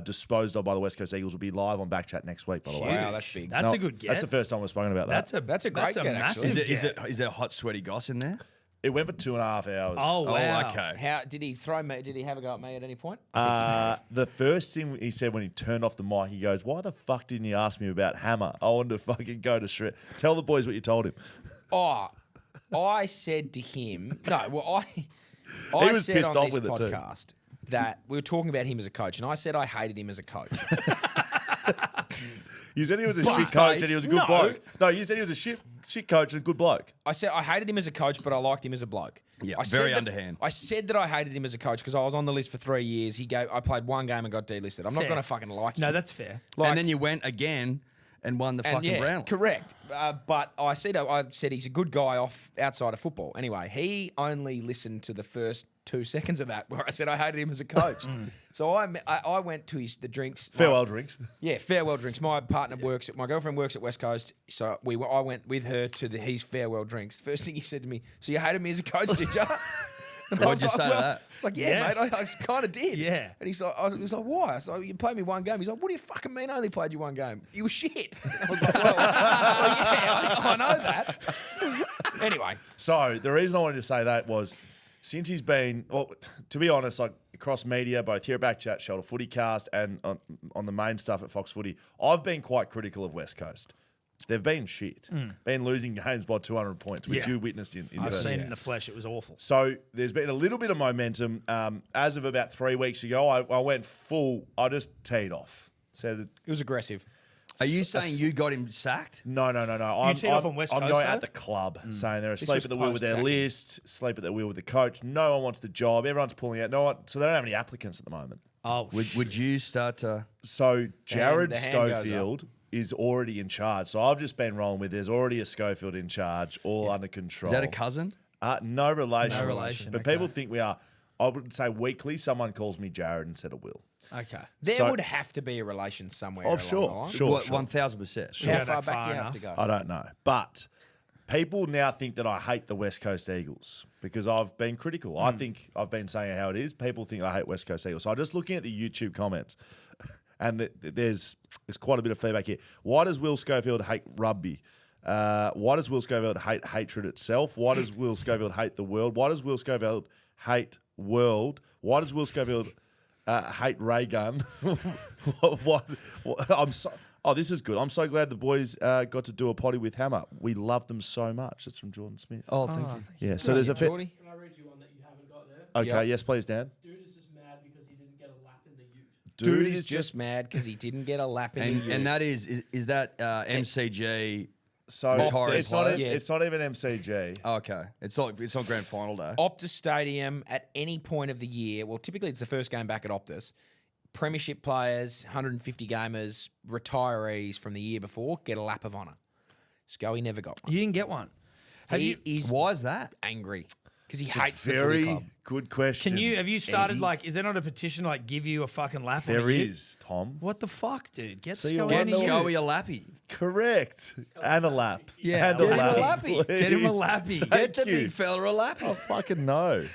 disposed of by the West Coast Eagles will be live on BackChat next week, by the way. Wow, that's big. That's a good get. That's the first time we've spoken about that. That's a great great get, massive actually. get. Is there hot, sweaty goss in there? It went for 2.5 hours. Oh wow. okay. How did he throw me? Did he have a go at me at any point? The first thing he said when he turned off the mic, he goes, "Why the fuck didn't you ask me about Hammer? I wanted to fucking go to shred." Tell the boys what you told him. I said to him, I He was said pissed on off this with it too. podcast that we were talking about him as a coach, and I said I hated him as a coach. You said he was a But- shit coach and he was a good No. bloke. No, you said he was a shit coach and a good bloke. I said I hated him as a coach, but I liked him as a bloke. Yeah, I very said that- underhand. I said that I hated him as a coach because I was on the list for 3 years. I played one game and got delisted. I'm not Fair. going to fucking like him. No, that's fair. Like- and then you went again and won the And fucking Brownlow. correct. But I said he's a good guy outside of football. Anyway, he only listened to the first 2 seconds of that where I said I hated him as a coach. So I went to the drinks. Farewell drinks. Yeah, farewell drinks. My girlfriend works at West Coast, so I went with her to his farewell drinks. First thing he said to me, "So you hated me as a coach, did you?" And I What'd was you like, say to that? It's like, yeah, Yes. mate, I kind of did. Yeah. And he's like, he was like, why? I was like, you played me one game. He's like, what do you fucking mean I only played you one game? You were shit. And I was like, well, yeah, I know that. Anyway. So the reason I wanted to say that was since he's been, well, to be honest, like across media, both here at BackChat, Shoulder Footy Cast, and on the main stuff at Fox Footy, I've been quite critical of West Coast. They've been shit. Been losing games by 200 points, which Yeah. you witnessed in I've Perth. seen it in the flesh. It was awful. So there's been a little bit of momentum. As of about 3 weeks ago, I went full. I just teed off. Said It was aggressive. Are you saying you got him sacked? no. I'm, teed off on West I'm Coast, going though? at the club, saying they're asleep was at the wheel with their post-sacking. list, sleep at the wheel with the coach. No one wants the job. Everyone's pulling out. No one, so they don't have any applicants at the moment. Oh, Would you start to... So Jared the hand goes up. Schofield is already in charge. So I've just been rolling with there's already a Schofield in charge, all under control. Is that a cousin? No relation. No relation, But okay. people think we are. I would say weekly someone calls me Jared instead of Will. okay. There So- would have to be a relation somewhere. Oh, along sure, the line. sure. What, 1,000%. Yeah, How far back back far do you have to enough. go? I don't know. But people now think that I hate the West Coast Eagles because I've been critical. I think I've been saying how it is. People think I hate West Coast Eagles. So I'm just looking at the YouTube comments, and there's quite a bit of feedback here. Why does Will Schofield hate rugby? Why does Will Schofield hate hatred itself? Why does Will Schofield hate the world? Why does Will Schofield hate world? Why does Will Schofield hate Ray Gun? what? I'm so. Oh, this is good. I'm so glad the boys got to do a potty with Hammer. We love them so much. It's from Jordan Smith. Oh, thank you. Yeah, so there's a bit. Geordie? Can I read you one that you haven't got there? Okay, Yep. yes, please, Dan. Dude is just mad because he didn't get a lap in the ute. Dude is just mad because he didn't get a lap in the And ute. that is that MCG... So Retired it's not. player. Yeah. It's not even MCG. Oh, okay. It's not grand final day. Optus Stadium at any point of the year, well, typically it's the first game back at Optus. Premiership players, 150 gamers, retirees from the year before get a lap of honour. Scully never got one. You didn't get one. Have He you? is Why is that? angry. because he hates the footy Very club. good question. Have you started Eddie. like? Is there not a petition to, like give you a fucking lap? on There a ute? is, Tom. What the fuck, dude? Get So you're Scully one on Get the ute. Scully a lappy. Correct. And a lap. Yeah, And a get him a lappy. lappy. Get him a please. lappy. Thank Get the you. big fella a lappy. I fucking know.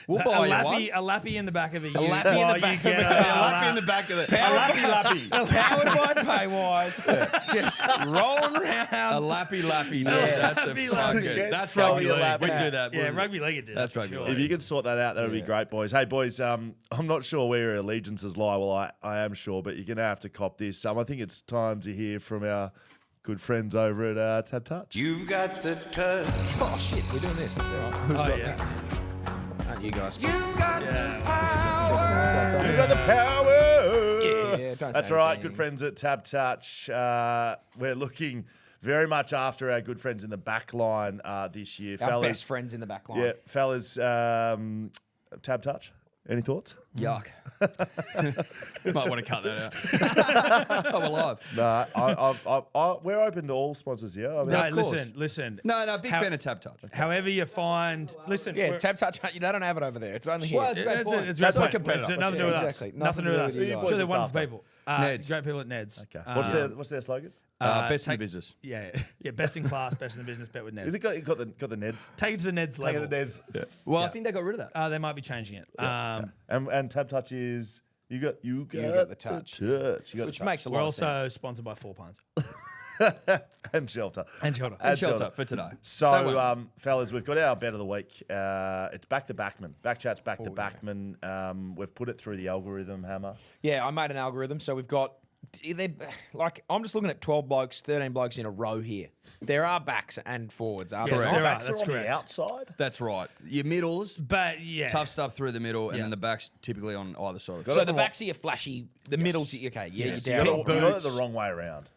We'll A buy you lappy, one. a lappy in the back of a ute. A lappy in while the back you of get a lappy in the back of the. Lappy. Powered by Paywise. Just rolling around. A lappy. No, Yeah. that's a Lappy, fucking. lappy. That's Get rugby Scully a league. lappy. We do that. Yeah, rugby league it did. That's for rugby sure. league. If you can sort that out, that'll be great, boys. Hey, boys, I'm not sure where your allegiances lie. Well, I am sure, but you're going to have to cop this. I think it's time to hear from our good friends over at TABtouch. You've got the touch. Oh, shit, we're doing this. Who's got yeah. that? Aren't you guys? You've got the power. You got the power. Yeah, don't That's say right, anything. good friends at TABtouch. We're looking very much after our good friends in the back line this year. Our fellas, best friends in the back line. Yeah, fellas, TABtouch, any thoughts? Yuck. Might want to cut that out. I'm alive. No, we're open to all sponsors here. I mean, No, of course. listen. No, big How- fan of TABtouch. However you find, listen. Yeah, we're- TABtouch, they don't have it over there. It's only here. Well, it's a great It's point. it's That's great my point. competitor. It's nothing to do with us. Exactly. Nothing to do with us. Who you guys So they're look wonderful after? people. Neds. Great people at Neds. Okay. Um, What's their slogan? Best in the take- business. Yeah, best in class, best in the business, bet with Neds. Is it got the Neds? Take it to the Neds Take it level. the Neds. Yeah. Well, I think they got rid of that. They might be changing it. And TABtouch is you got the touch. You got Which the makes a we're lot of also sense. sponsored by 4 Pints touch. And shelter. and Shelter. And Shelter for today. That So, one. fellas, we've got our bet of the week. It's back to Backman. BackChat's back to Backman. We've put it through the algorithm, Hammer. Yeah, I made an algorithm, so we've got. I'm just looking at 12 blokes, 13 blokes in a row here. There are backs and forwards, aren't Yes, there? there are. Backs That's on correct. the outside. That's right. Your middles, But yeah, tough stuff through the middle, and Yeah. then the backs typically on either side. So the backs are your flashy, the middles, okay, yeah, So you're you down. got it the wrong way around.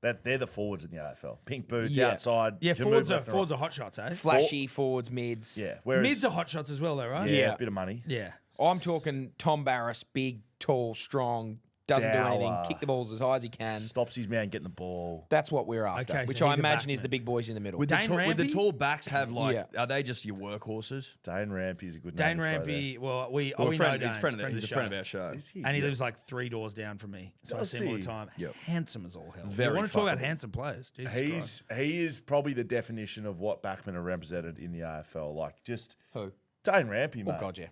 They're the forwards in the AFL. Pink boots Yeah. outside. Yeah, you forwards move are left and forwards are hot shots, eh? Flashy forwards, mids. right. Yeah. Whereas, Mids are hot shots as well, though, right? yeah, Yeah. a bit of money. Yeah. I'm talking Tom Barris, big, tall, strong, doesn't do anything, Dower. kick the balls as high as he can. Stops his man getting the ball. That's what we're after, Okay, so which he's I a imagine is backman. the big boys in the middle. With Dane the Rampy? tall backs have like, Yeah. are they just your workhorses? Dane Rampy's a good Dane name. to throw Rampy, well, we Well, know friend, Dane. he's a friend of the our show. there. Is he? And he Yeah. lives like 3 doors down from me. So Does I see him all the he? time. Yep. Handsome as all hell. Very you want to talk about fuckable. handsome players? Jesus Christ. He is probably the definition of what Backman are represented in the AFL. Like just Who? Dane Rampy, mate. God, yeah.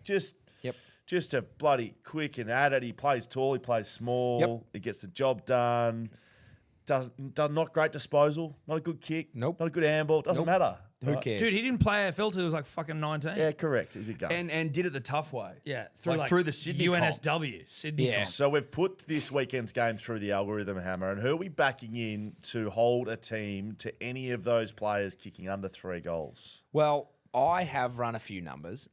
Just a bloody quick and at it. He plays tall. He plays small. Yep. He gets the job done. Does not great disposal. Not a good kick. Nope. Not a good handball. Doesn't matter. Who Right? cares? Dude, he didn't play AFL till he was like fucking 19. Yeah, correct. Is it going? And did it the tough way. Yeah, Through the Sydney comp. UNSW, Sydney. Yeah. comp. So we've put this weekend's game through the algorithm, Hammer, and who are we backing in to hold a team to any of those players kicking under 3 goals? Well, I have run a few numbers.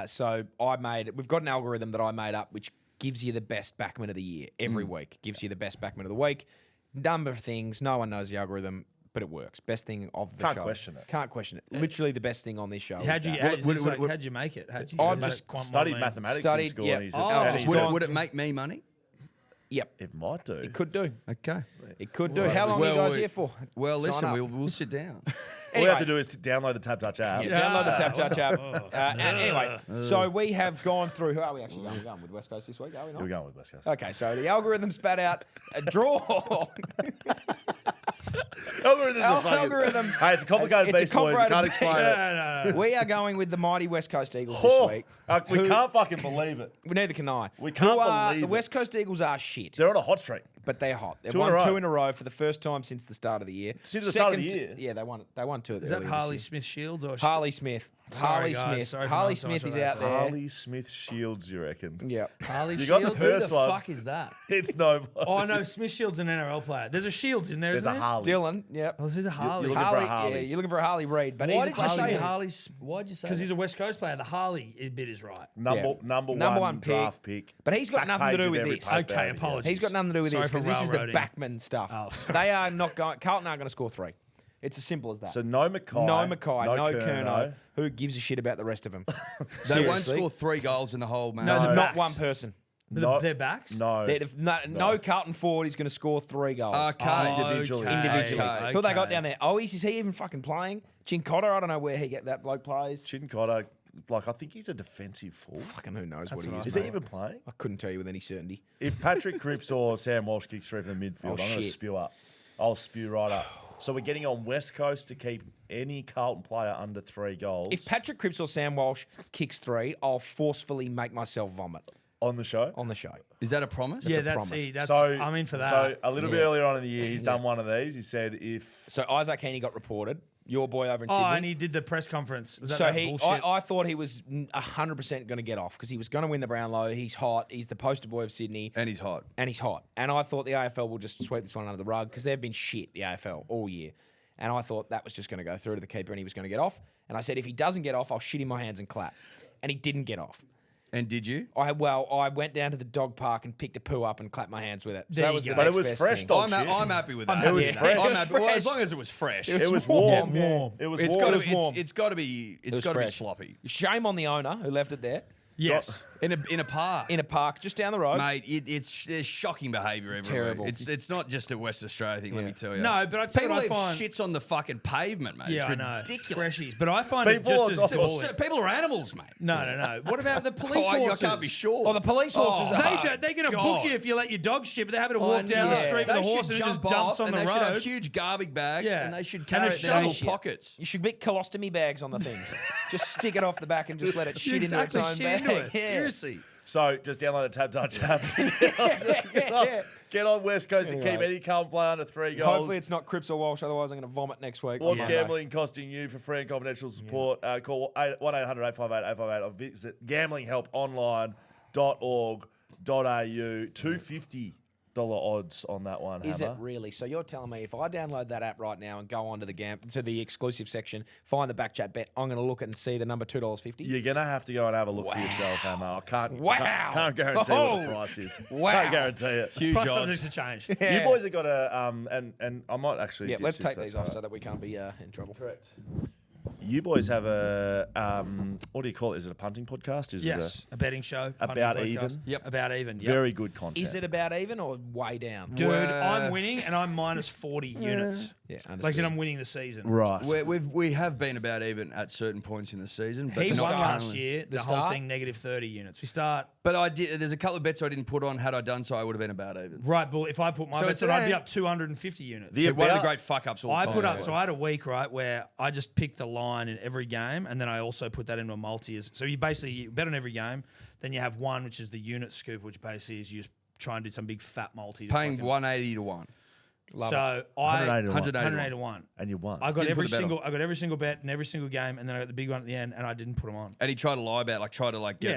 So we've got an algorithm that I made up which gives you the best backman of the year every week. Gives you the best backman of the week. Number of things. No one knows the algorithm, but it works. Best thing of the Can't show. question it. Can't question it. Literally the best thing on this show. How'd is you, that. how'd you make it? How'd you, I've is that just quant Studied modelling? mathematics in Studied, school. yeah. And he's Oh, and just he's- Would it- Would it make me money? Yep. It might do. It could do. Okay. It could do. How long are you guys here for? Well, Sign listen, up. we'll sit down. All we have to Anyway. do is to download the TABtouch app. Yeah, download the TABtouch app. And anyway, so we have gone through. Who are we actually going? We're going with West Coast this week, are we not? We're going with West Coast. Okay, so the algorithm spat out a draw. Algorithm. Hey, it's a complicated It's a beast, boys. You can't complicated explain beast. it. We are going with the mighty West Coast Eagles Oh, this week. we Who- can't fucking believe it. Neither can I. We can't believe The it. West Coast Eagles are shit, They're on a hot streak. but they're hot. They've Two in won a row. 2 in a row for the first time since the start of the year. Since the start of the Second- year? Yeah, they won 2 Is that earlier this Harley year. Smith Shields or Harley Smith. Sorry, Harley guys. Smith. Sorry for Harley not so much Smith of is that. out there. Harley Smith Shields, you reckon? Yeah. Harley You got the Shields? first one. fuck is that? It's no. Oh no, Smith Shields an NRL player. There's a Shields in there, There's isn't a there? Harley. Dylan. Yep. Oh, who's a Harley? looking for a Harley. Harley. Yeah, you're looking for a Harley Reid, but Why he's did a you say Harley. Harley's? Why'd you say Because that? he's a West Coast player. The Harley bit is right. Number Number one one draft pick. But he's got Back nothing to page do of with every this. paper Okay, ever, yeah. apologies. He's got nothing to do with Sorry this for because this is the railroading. backman stuff. Oh, sorry. They are not going. Carlton aren't going to score 3. It's as simple as that. So no Mackay. no Mackay, no Kerno. Kerno. Who gives a shit about the rest of them? They won't Seriously. score 3 goals in the whole match. No, the Not backs. one person. Their backs? No. No Carlton forward is going to score 3 goals. Individually. Individually. Okay. Who they got down there? Owies, is he even fucking playing? Chincotta, I don't know where that bloke plays. Chincotta, I think he's a defensive full. Fucking who knows what he what is. Is he even playing? I couldn't tell you with any certainty. If Patrick Cripps or Sam Walsh kicks 3 from the midfield, I'm going to shit. spew up. I'll spew right up. So we're getting on West Coast to keep any Carlton player under 3 goals. If Patrick Cripps or Sam Walsh kicks 3, I'll forcefully make myself vomit on the show? on the show. Is that a promise? Yeah, a promise. I'm in for that. So a little bit earlier on in the year, he's done one of these. He said if... So Isaac Heaney got reported. Your boy over in Sydney. and he did the press conference. Was that So that bullshit? I thought he was 100% going to get off because he was going to win the Brownlow. He's hot. He's the poster boy of Sydney. And he's hot. And I thought the AFL will just sweep this one under the rug because they've been shit, the AFL, all year. And I thought that was just going to go through to the keeper and he was going to get off. And I said, if he doesn't get off, I'll shit in my hands and clap. And he didn't get off. And did you? I went down to the dog park and picked a poo up and clapped my hands with it. So There that you was go. the But it next was best fresh thing. dog shit. I'm happy with that. It was fresh. I'm happy. Well, Fresh. as long as it was fresh. It was warm. warm. It was It's warm. got to warm. it's got to be was be fresh. sloppy. Shame on the owner who left it there yes. In a park. in a park just down the road. Mate, there's shocking behaviour everywhere. Terrible. It's not just a West Australia thing, let me tell you. No, but I tell you People what I leave find. shits on the fucking pavement, mate. Yeah, it's I know. ridiculous. Freshies. But I find People it are just as dogs. appalling. People are animals, mate. No. What about the police I horses? can't be sure. Oh, the police horses are They're going to God. book you if you let your dog shit, but they're happy to walk down the street with a horse and it just dumps on the They should have road. huge garbage bags Yeah. and they should And carry a it in their little shovel. pockets. You should get colostomy bags on the things. Just stick it off the back and just let it shit into its exactly own shit bag. into it. Yeah. Seriously. So just download the TABtouch app. Get on West Coast to keep Anyway. any Carlton player under 3 goals. Hopefully it's not Cripps or Walsh, otherwise I'm going to vomit next week. What's Yeah. gambling costing you? For free and confidential support, call 1-800-858-858 or visit gamblinghelponline.org.au. $250 odds on that one, Is it Hammer. really? So you're telling me if I download that app right now and go onto the exclusive section, find the BackChat bet, I'm going to look at and see the number $2.50? You're going to have to go and have a look for yourself, Hammer. I can't guarantee what Oh. the price is. Wow. Can't guarantee it. Huge Plus odds. something to change. You boys have got a, and I might actually Yeah, ditch let's this take first, these off right? so that we can't be in trouble. Correct. You boys have a, what do you call it? Is it a punting podcast? Is Yes. A betting show. punting About podcast. even? Yep. About even. it Yep. very good content? Is it about even or way down? Dude, Well- I'm winning and I'm minus 40 units. Yeah, Like understood. that I'm winning the season. Right. We have been about even at certain points in the season, but He not won last currently. year, the whole start? thing negative 30 units. We start, But I did. There's a couple of bets I didn't put on. Had I done so, I would have been about even. right, but if I put my So bets it's on, I'd be an- up 250 units. The- One of the about- great fuck ups all I time. put up, isn't so it? I had a week, right, where I just picked the line in every game, and then I also put that into a multi. So you basically you bet on every game, then you have one, which is the unit scoop, which basically is you just try and do some big fat multi. to paying fucking- 180 to 1. So I 180 to 180 to 1. And you won. I got Didn't every put a bet single. I got every single bet in every single game, and then I got the big one at the end, and I didn't put them on. And he tried to lie about, get Yeah,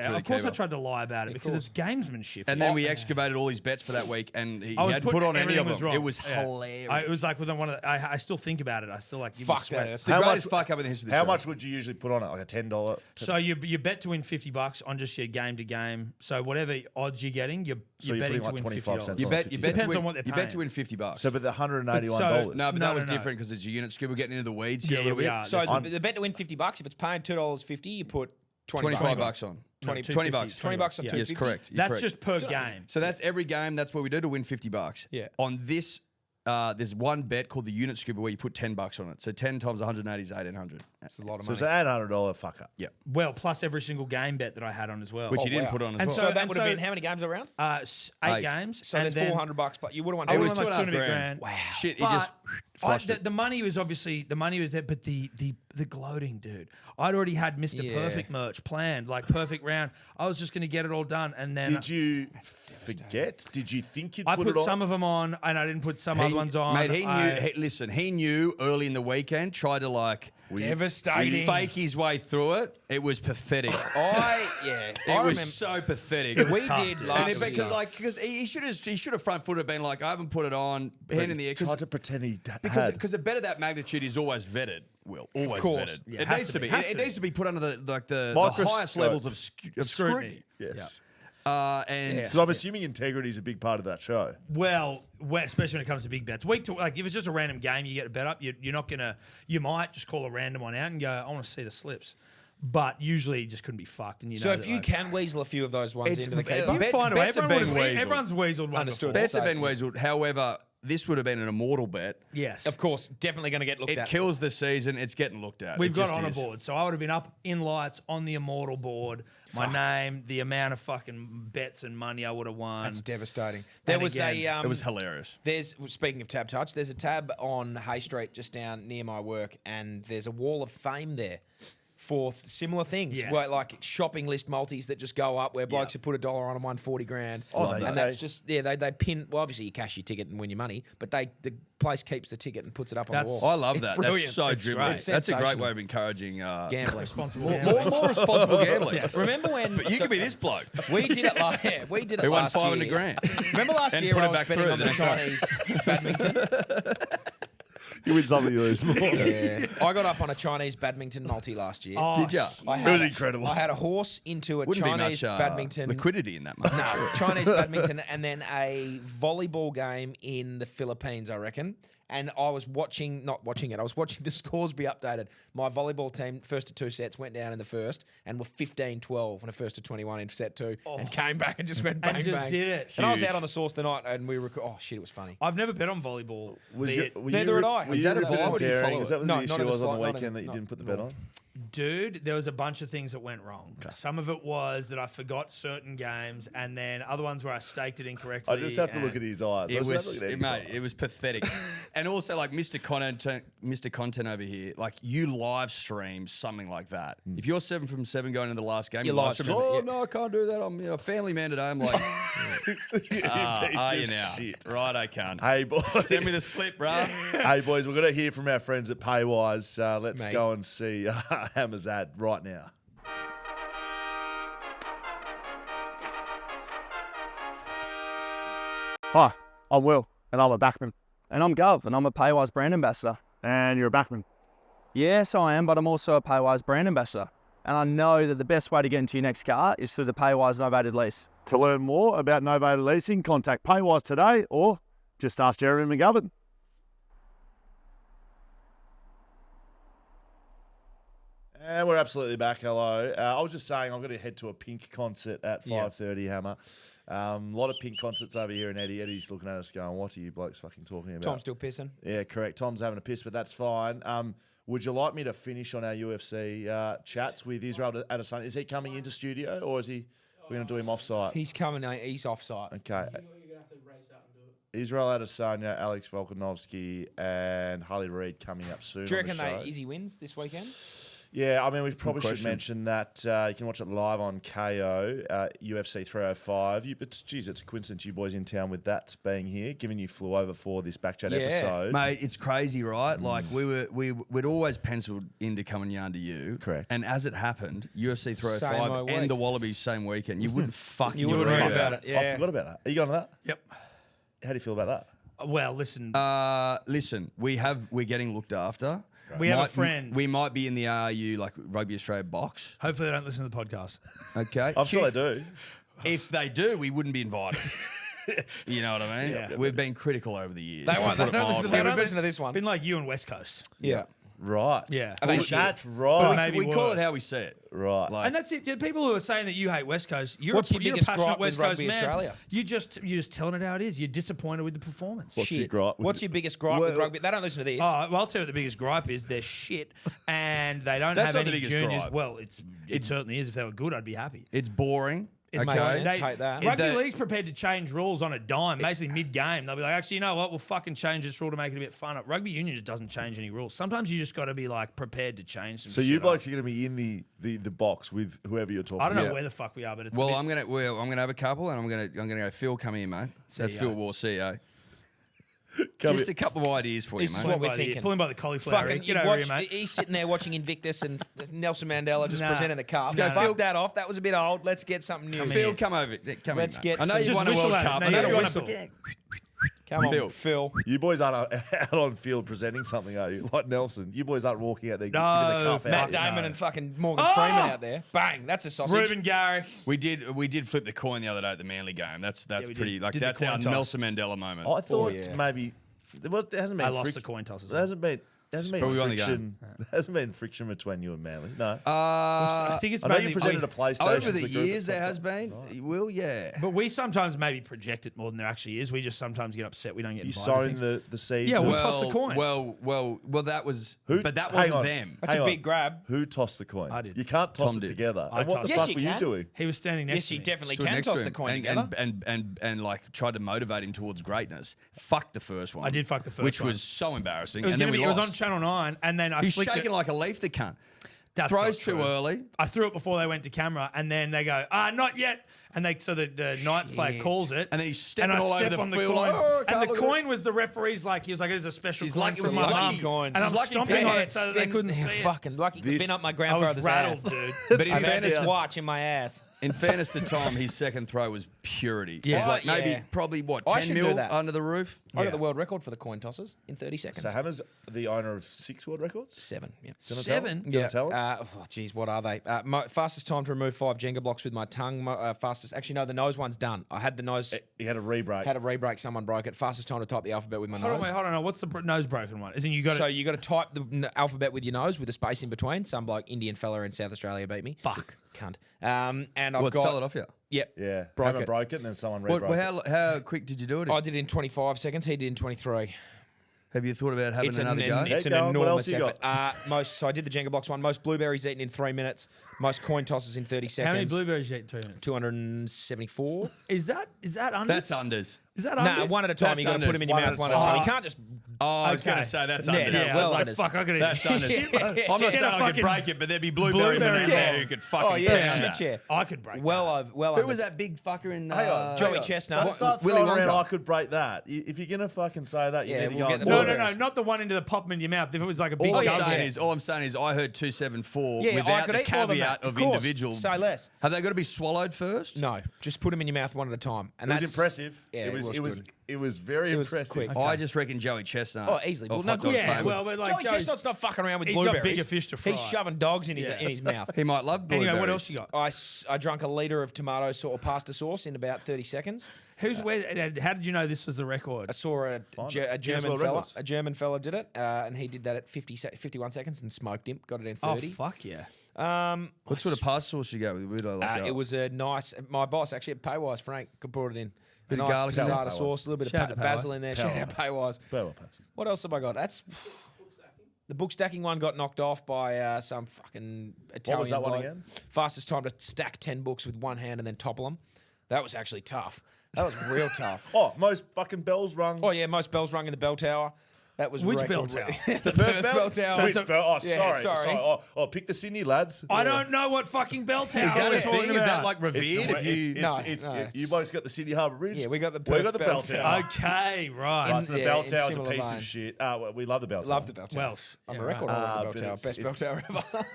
through of the course I keeper. tried to lie about it because it's gamesmanship. And then we excavated all his bets for that week, and he I was hadn't put putting- on any of everything them. was wrong. It was Yeah. hilarious. It was like with one of the, I still think about it. I still like give Fuck me sweats. that. It's the How greatest much- fuck up in the history of the How show. much would you usually put on it? Like a $10? So you bet to win $50 on just your game to game. So whatever odds you're getting, you're So you're betting putting to like win 25 $50. cents You on bet. 50 You bet. Depends to win, on what they're you bet paying. to win $50. So, but the $181. no, but No, that was no, no. different because it's a unit scoop. We're getting into the weeds here Yeah, a little we bit. are. So This- the bet to win $50, if it's paying $2.50, you put 25 bucks on. 20 20 bucks. 20 bucks on Yeah. 250. Yes, correct. You're That's correct. just per game. So that's every game. That's what we do to win $50. Yeah. On this, there's one bet called the unit scooper where you put $10 on it. So 10 times 180 is 1800. That's a lot of So money. it's an $800 fuck up. Yeah. Well, plus every single game bet that I had on as well. Which you didn't wow. put on as And well. so that and would have so- been how many games around? 8 Eight. games. So and there's then $400, but you would have won I It won was like 2.5 2.5 grand. grand. Wow. Shit, it But just flushed it. the money was obviously there, but the gloating, dude. I'd already had Mr. Yeah. Perfect merch planned, like perfect round. I was just going to get it all done, and then Did you forget? Did you think you'd I put put it on? some of them on, and I didn't put some other ones on. Mate, he knew. I- Listen, he knew early in the weekend. Tried to Devastating. fake his way through it. It was pathetic. It It was so pathetic. we tough, did dude. last And it, year. because he should have front footed, been like, I haven't put it on, hand in the air. Tried to pretend he Because had. a bet of that magnitude is always vetted. Will always course. vetted. Yeah, it has needs to to be, be. has It to be. needs to be put under the Microscope. highest levels of scrutiny. Yes. And Yeah. So I'm assuming integrity is a big part of that show. Well, especially when it comes to big bets. Week to like, if it's just a random game, you get a bet up. You're not gonna. You might just call a random one out and go, I want to see the slips. But usually he just couldn't be fucked. And So if you can weasel a few of those ones into the keeper, you find a way. bets have been weaseled. Everyone's weaseled one Understood. before. Bets have been weaseled. However, this would have been an immortal bet. Yes. of course, definitely going to get looked It at. kills the season. It's getting looked at. We've It got just on a is. board. So I would have been up in lights on the immortal board. My name, the amount of fucking bets and money I would have won. That's devastating. There And was again, It was hilarious. There's speaking of TABtouch, there's a tab on Hay Street just down near my work, and there's a wall of fame there for similar things, Yeah. where, like shopping list multis that just go up, where blokes have put $1 on and won 40 grand. Oh, and that's just they pin. Well, obviously you cash your ticket and win your money, but the place keeps the ticket and puts it up on the That's- wall. I love It's that. brilliant. That's so It's dribbly. great. It's That's a great sensational. way of encouraging Gambling. responsible. more, gambling. more responsible gambling. Yes. Remember when? But you could be this bloke. We did it like we did it Who won last 500 year. grand. Remember last And year put I it was back betting through on the the next Chinese badminton. You win something, you lose more. Yeah. I got up on a Chinese badminton multi last year. Oh, Did ya? It was incredible. I had a horse into a Wouldn't Chinese be much badminton. liquidity in that much. No, Chinese badminton, and then a volleyball game in the Philippines, I reckon. And I was not watching it. I was watching the scores be updated. My volleyball team, first to 2 sets, went down in the first and were 15-12 in the first to 21 in set 2, and came back and just went bang, And just bang. did it. And I was Huge. out on the sauce the night, and we were, oh shit, it was funny. I've never bet on volleyball. Was be you, it- were Neither you, had I. Was Is you that a ripping vibe? and Or do you tearing? follow Is it? that what No, the not issue in a was on the slight- not weekend in- that you not- didn't put the bet on? Dude, there was a bunch of things that went wrong. Some of it was that I forgot certain games, and then other ones where I staked it incorrectly. I just have to look and- at his eyes. I It just have was, to look at his mate. eyes. It was pathetic, and also like Mr. Content over here. Like you live stream something like that. If you're 7 from 7 going into the last game, You you live live stream. stream it, Oh yeah. no, I can't do that. I'm a family man today. I'm like, Piece are you of now? shit. Right, I can't. Hey, boys. Send me the slip, bro. Hey, boys, we're going to hear from our friends at Paywise. Let's Mate. go and see Hammer's ad right now. Hi, I'm Will, and I'm a backman. And I'm Gov, and I'm a Paywise brand ambassador. And you're a backman. Yes, I am, but I'm also a Paywise brand ambassador. And I know that the best way to get into your next car is through the Paywise novated lease. To learn more about novated leasing, contact Paywise today or just ask Jeremy McGovern. And we're absolutely back. Hello. I was just saying I'm going to head to a Pink concert at 5:30, Hammer. A lot of Pink concerts over here in Eddie. Eddie's looking at us going, what are you blokes fucking talking about? Tom's still pissing. Yeah, correct. Tom's having a piss, but that's fine. Would you like me to finish on our UFC chats with Israel Adesanya? Is he coming into studio or is we're going to do him off-site? He's coming. He's off-site. Okay. You're going to have to race out and do it. Israel Adesanya, Alex Volkanovski, and Harley Reid coming up soon. Do you on the reckon show. easy wins this weekend? Yeah, I mean, we probably should question. mention that you can watch it live on KO, UFC 305. Geez, it's a coincidence you boys in town with that being here, given you flew over for this BackChat Yeah. episode. Mate, it's crazy, right? Like we'd always penciled in to come and yarn to you. Correct. And as it happened, UFC Same 305 old and week. the Wallabies same weekend. You wouldn't fucking You wouldn't believe read about it. I Yeah. forgot about that. Are you going to that? Yep. How do you feel about that? Well, listen, Listen, we're getting looked after. we have a friend. We might be in the RU like Rugby Australia box. Hopefully, they don't listen to the podcast. Okay. I'm sure they do. If they do, we wouldn't be invited. You know what I mean? Yeah. We've been critical over the years. They to won't. put They it don't, listen, mildly. they don't listen to this one. Been like you and West Coast. Yeah. Right. Yeah. Are they Well, shit? that's But right. maybe We call it worse. how we see it. Right. Like- And that's it. People who are saying that you hate West Coast, you're What's a, your you're a biggest passionate gripe with West Coast Rugby man. Australia? You're just telling it how it is. You're disappointed with the performance. What's your Shit. gripe? What's your biggest gripe with rugby? They don't listen to this. Oh, well, I'll tell you what the biggest gripe is. They're shit, and they don't That's have not the any biggest juniors. gripe. Well, it certainly is. If they were good, I'd be happy. It's boring. It makes okay. sense. Hate that. Rugby They- League's prepared to change rules on a dime, basically mid-game. They'll be like, actually, you know what? We'll fucking change this rule to make it a bit funner. Rugby union just doesn't change any rules. Sometimes you just got to be like prepared to change some So shit you up. blokes are going to be in the box with whoever you're talking I don't know about. where the fuck we are, but it's Well, a bit, I'm gonna have a couple, and I'm gonna go. Phil, come here, mate. That's CEO. Phil War, CEO. Come Just here. a couple of ideas for This you, is mate. what we're by the- thinking. pull him by the cauliflower. Fucking, Get you over watch, here, mate. he's sitting there watching Invictus and Nelson Mandela just Nah. presenting the cup. Nah. Fuck that off. That was a bit old. Let's get something new. Phil, come over. Come Let's here, get mate. I know some- you Just won a whistle World at it. Cup. No, I know you you gotta won whistle. Come on, Phil. Phil. You boys aren't out on field presenting something, are you? Like Nelson. You boys aren't walking out there giving No, the cup Matt out. Matt Damon no. and fucking Morgan Oh! Freeman out there. Bang. That's a sausage. Ruben Garrick. We did flip the coin the other day at the Manly game. That's we pretty did. like Did the that's coin our toss. Nelson Mandela moment. I thought yeah. maybe. Well, there hasn't been I lost fric- the coin toss as There well. hasn't been. There hasn't been Probably won the friction. There hasn't been friction between you and Manly. No. I think it's I know you mainly presented a PlayStation. Over the years, there has been. Well, yeah. But we sometimes maybe project it more than there actually is. We just sometimes get upset we don't get You invited. sowing to things. the seed. Yeah, to- we'll toss the coin. Well, that was. Who- But that hang wasn't on. them. That's Hang a on. big grab. Who tossed the coin? I did. You can't toss Tom it did. together. I And what the tossed it. fuck Yes, were you you can. doing? He was standing next Yes, to you me. definitely Stood can next toss to the him coin and, together. and like tried to motivate him towards greatness. Fuck the first one. I did fuck the first which one. was so embarrassing. It was and then gonna we be. It was lost. on Channel 9, and then I He's flicked shaking it. like a leaf. The cunt. That's Throws not too true. early. I threw it before they went to camera, and then they go, not yet. And so the Knights player Shit. calls it, And then he's stepping I all over step the on field coin, like, "Oh, I and can't the look at coin was the referee's like he was like, "There's a special He's coin." lucky- It was he's my lucky mum, coins. and I'm He's lucky stomping Pete on had it so that they couldn't see it. Fucking lucky. It's been up my I was grandfather's rattled, ass. dude. But in I've had fairness, this watch in my ass. in fairness to Tom, his second throw was purity. Yeah. It was like Oh, maybe yeah. probably what I 10 should do mil that. under the roof. I Yeah. got the world record for the coin tosses in 30 seconds. So Hammer's the owner of 6 world records? 7. Yeah. Seven? Do you wanna tell him? Geez, what are they? Fastest time to remove 5 Jenga blocks with my tongue. Fastest. Actually, no, the nose one's done. I had the nose. He had a re-break. Had a re-break. Someone broke it. Fastest time to type the alphabet with my Hold on, nose. wait, hold on. What's the nose broken one? Isn't you got So it? you got to type the alphabet with your nose with a space in between. Some bloke, Indian fella in South Australia beat me. Fuck. Cunt. And I've What, got. stole it off you? Yep. Yeah. Broke Hammer it. broke it and then someone What, re-broke it. how quick did you do it? I did it in 25 seconds. He did in 23. Have you thought about having another go? It's an Keep going. What enormous else you effort. So I did the Jenga blocks one. Most blueberries eaten in 3 minutes. Most coin tosses in 30 How many seconds. blueberries you eat in 3 minutes? 274. Is that unders? That's unders. Is that Nah, unders? one at a time. That's You got to put them in your One mouth at a one at a time. time. You can't just. Oh, I was going Okay. to say that's Yeah, unders. yeah, well, like, unders. fuck, I could That's unders. I'm not saying I could break it, but there'd be blueberries in Blueberry there roll. who could fucking Oh yeah, pound shit, that. yeah. I could break. Well, Who was that big fucker in? Hang on. Joey hang on. Chestnut. Don't start Willy throwing around, Wonka. I could break that. If you're going to fucking say that, you Yeah, need to we'll go get on the No, board. no, no, not the one into the pop in your mouth. If it was like a big All dozen. I'm saying is I heard 274 Yeah, I without could the eat more than caveat that. of Of course. individual. Say less. Have they got to be swallowed first? No, just put them in your mouth one at a time. And It was that's impressive. Yeah, it was very was impressive. quick. I just reckon Joey Chestnut. Oh, easily. Well, of no, Hot Dogs yeah, fame. well, but like Joey Joey's- Chestnut's not fucking around with He's got blueberries. bigger fish to fry. He's shoving dogs in his mouth. He might love blueberries. Anyway, what else you got? I drank a litre of tomato sauce or pasta sauce in about 30 seconds. How did you know this was the record? I saw a Guinness German World fella. Records. A German fella did it, and he did that at 51 seconds and smoked him. Got it in Oh 30. fuck yeah! What sort of pasta sauce you go with? We'd like It was a nice. My boss actually at Paywise, Frank, brought it in. A Bit of nice garlic passata Paywise. sauce, a little bit Shout of out to basil Paywise. in there. Shout out Paywise. Well, pass. What else have I got? That's the book stacking one got knocked off by some fucking Italian. What was that one bloke. again? Fastest time to stack 10 books with one hand and then topple them. That was actually tough. That was real tough. Oh, most fucking bells rung. Oh yeah, most bells rung in the bell tower. That was Which record. bell tower? The Perth bell tower. Which bell? Oh, Yeah, sorry. sorry. Oh, pick the Sydney lads. I don't know what fucking bell tower Is that we're a talking thing? about. Is that like It's, revered? If you- No, you both got the Sydney Harbour Bridge. Yeah, we got the We Perth got the bell bell tower. tower. Okay, right. Right, so the bell in tower's a similar piece vein. of shit. We love the bell tower. Love the bell tower. Well, I'm yeah, a record right. holder of the but bell tower. it's- Best bell tower ever.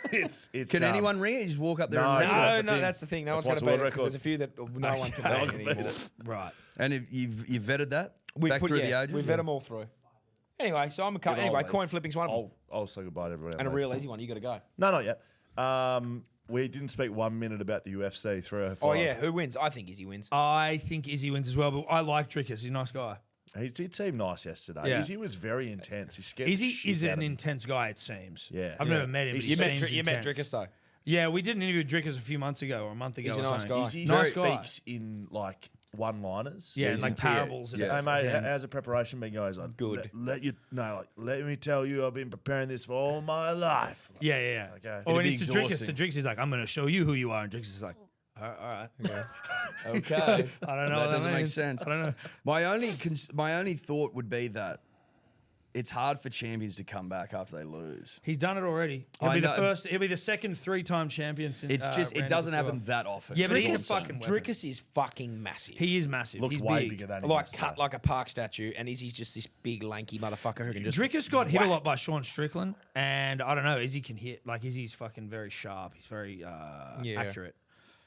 It's Can anyone ring it? You just walk up there No, and it's ring not. it. That's the No, thing. that's the thing. No That's one's what's going to world beat it because record. there's a few that no one can Okay. beat anymore. Right. And if you've vetted that We back put, through yeah, the ages? we vet them all through. Anyway, so I'm a Good anyway. old Coin flipping's one of them, I'll say goodbye to everyone. and a real easy one. You got to go. No, not yet. We didn't speak 1 minute about the UFC 305. Oh yeah, who wins? I think Izzy wins. I think Izzy wins as well, but I like Drickus. He's a nice guy. He did seem nice yesterday. Yeah. Izzy was very intense. He scared Izzy the shit is out an of me. intense guy, it seems. Yeah. I've Yeah. never met him. But You he met seems You met intense. Drickus though. Yeah, we did an interview with Drickus a few months ago or a month ago. He's a or nice something. guy. Izzy Nice guy. speaks in like one-liners. Yeah, he's like into it. parables. And Yeah. Hey stuff. mate, Yeah. how's the preparation been going? He's like, Good. Let me tell you, I've been preparing this for all my life. Yeah, yeah, yeah. Okay. Or when It'd he's be to Drickus, exhausting. he's like, I'm going to show you who you are. And Drickus is like, all right. Okay. I don't know. That what doesn't make means. sense. I don't know. My only thought would be that it's hard for champions to come back after they lose. He's done it already. He'll I be the know. first. He'll be the second 3-time champion since. It's just it Randy doesn't Couture. happen that often. Yeah, but he's a Drickus- fucking weapon. Drickus is fucking massive. He is massive. Looked He's way big. bigger than he like was cut today. like a park statue, and Izzy's just this big lanky motherfucker who can just. Drickus got hit a whack. lot by Sean Strickland, and I don't know. Izzy can hit. Like Izzy's fucking very sharp. He's very accurate.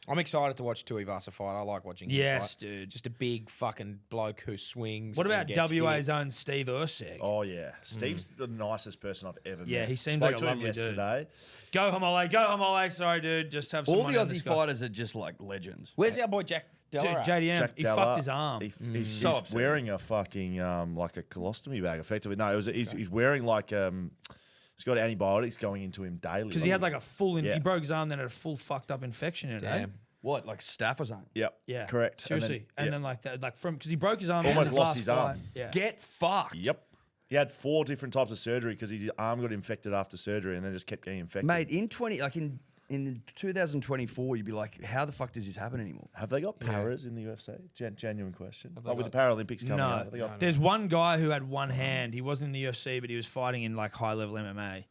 I'm excited to watch Tuivasa fight. I like watching him Yes, fight. dude. Just a big fucking bloke who swings. What and about gets WA's hit. own Steve Ursig? Oh yeah, Steve's the nicest person I've ever met. Yeah, he seems Spoke like a to him lovely dude. yesterday. Go Homole. Sorry, dude. Just have All someone the on Aussie this guy. fighters are just like legends. Where's our boy Jack Dude, Della? JDM, Jack he Della, fucked his arm. He's So upsetting. wearing a fucking like a colostomy bag, effectively. No, he's wearing like he's got antibiotics going into him daily. Because he had like a full, Yeah. he broke his arm, then had a full fucked up infection in it. Eh? Damn. What, like staph or something? Yep. Yeah, Correct. Seriously, And then like that, like from because he broke his arm, Almost in his lost last his arm. fight. Yeah, Get fucked. Yep. He had 4 different types of surgery because his arm got infected after surgery, and then just kept getting infected. Mate, in 2024, you'd be like, how the fuck does this happen anymore? Have they got paras in the UFC? Genuine question. Like with the Paralympics coming up, have they no. got There's one guy who had one hand. He wasn't in the UFC, but he was fighting in like high level MMA,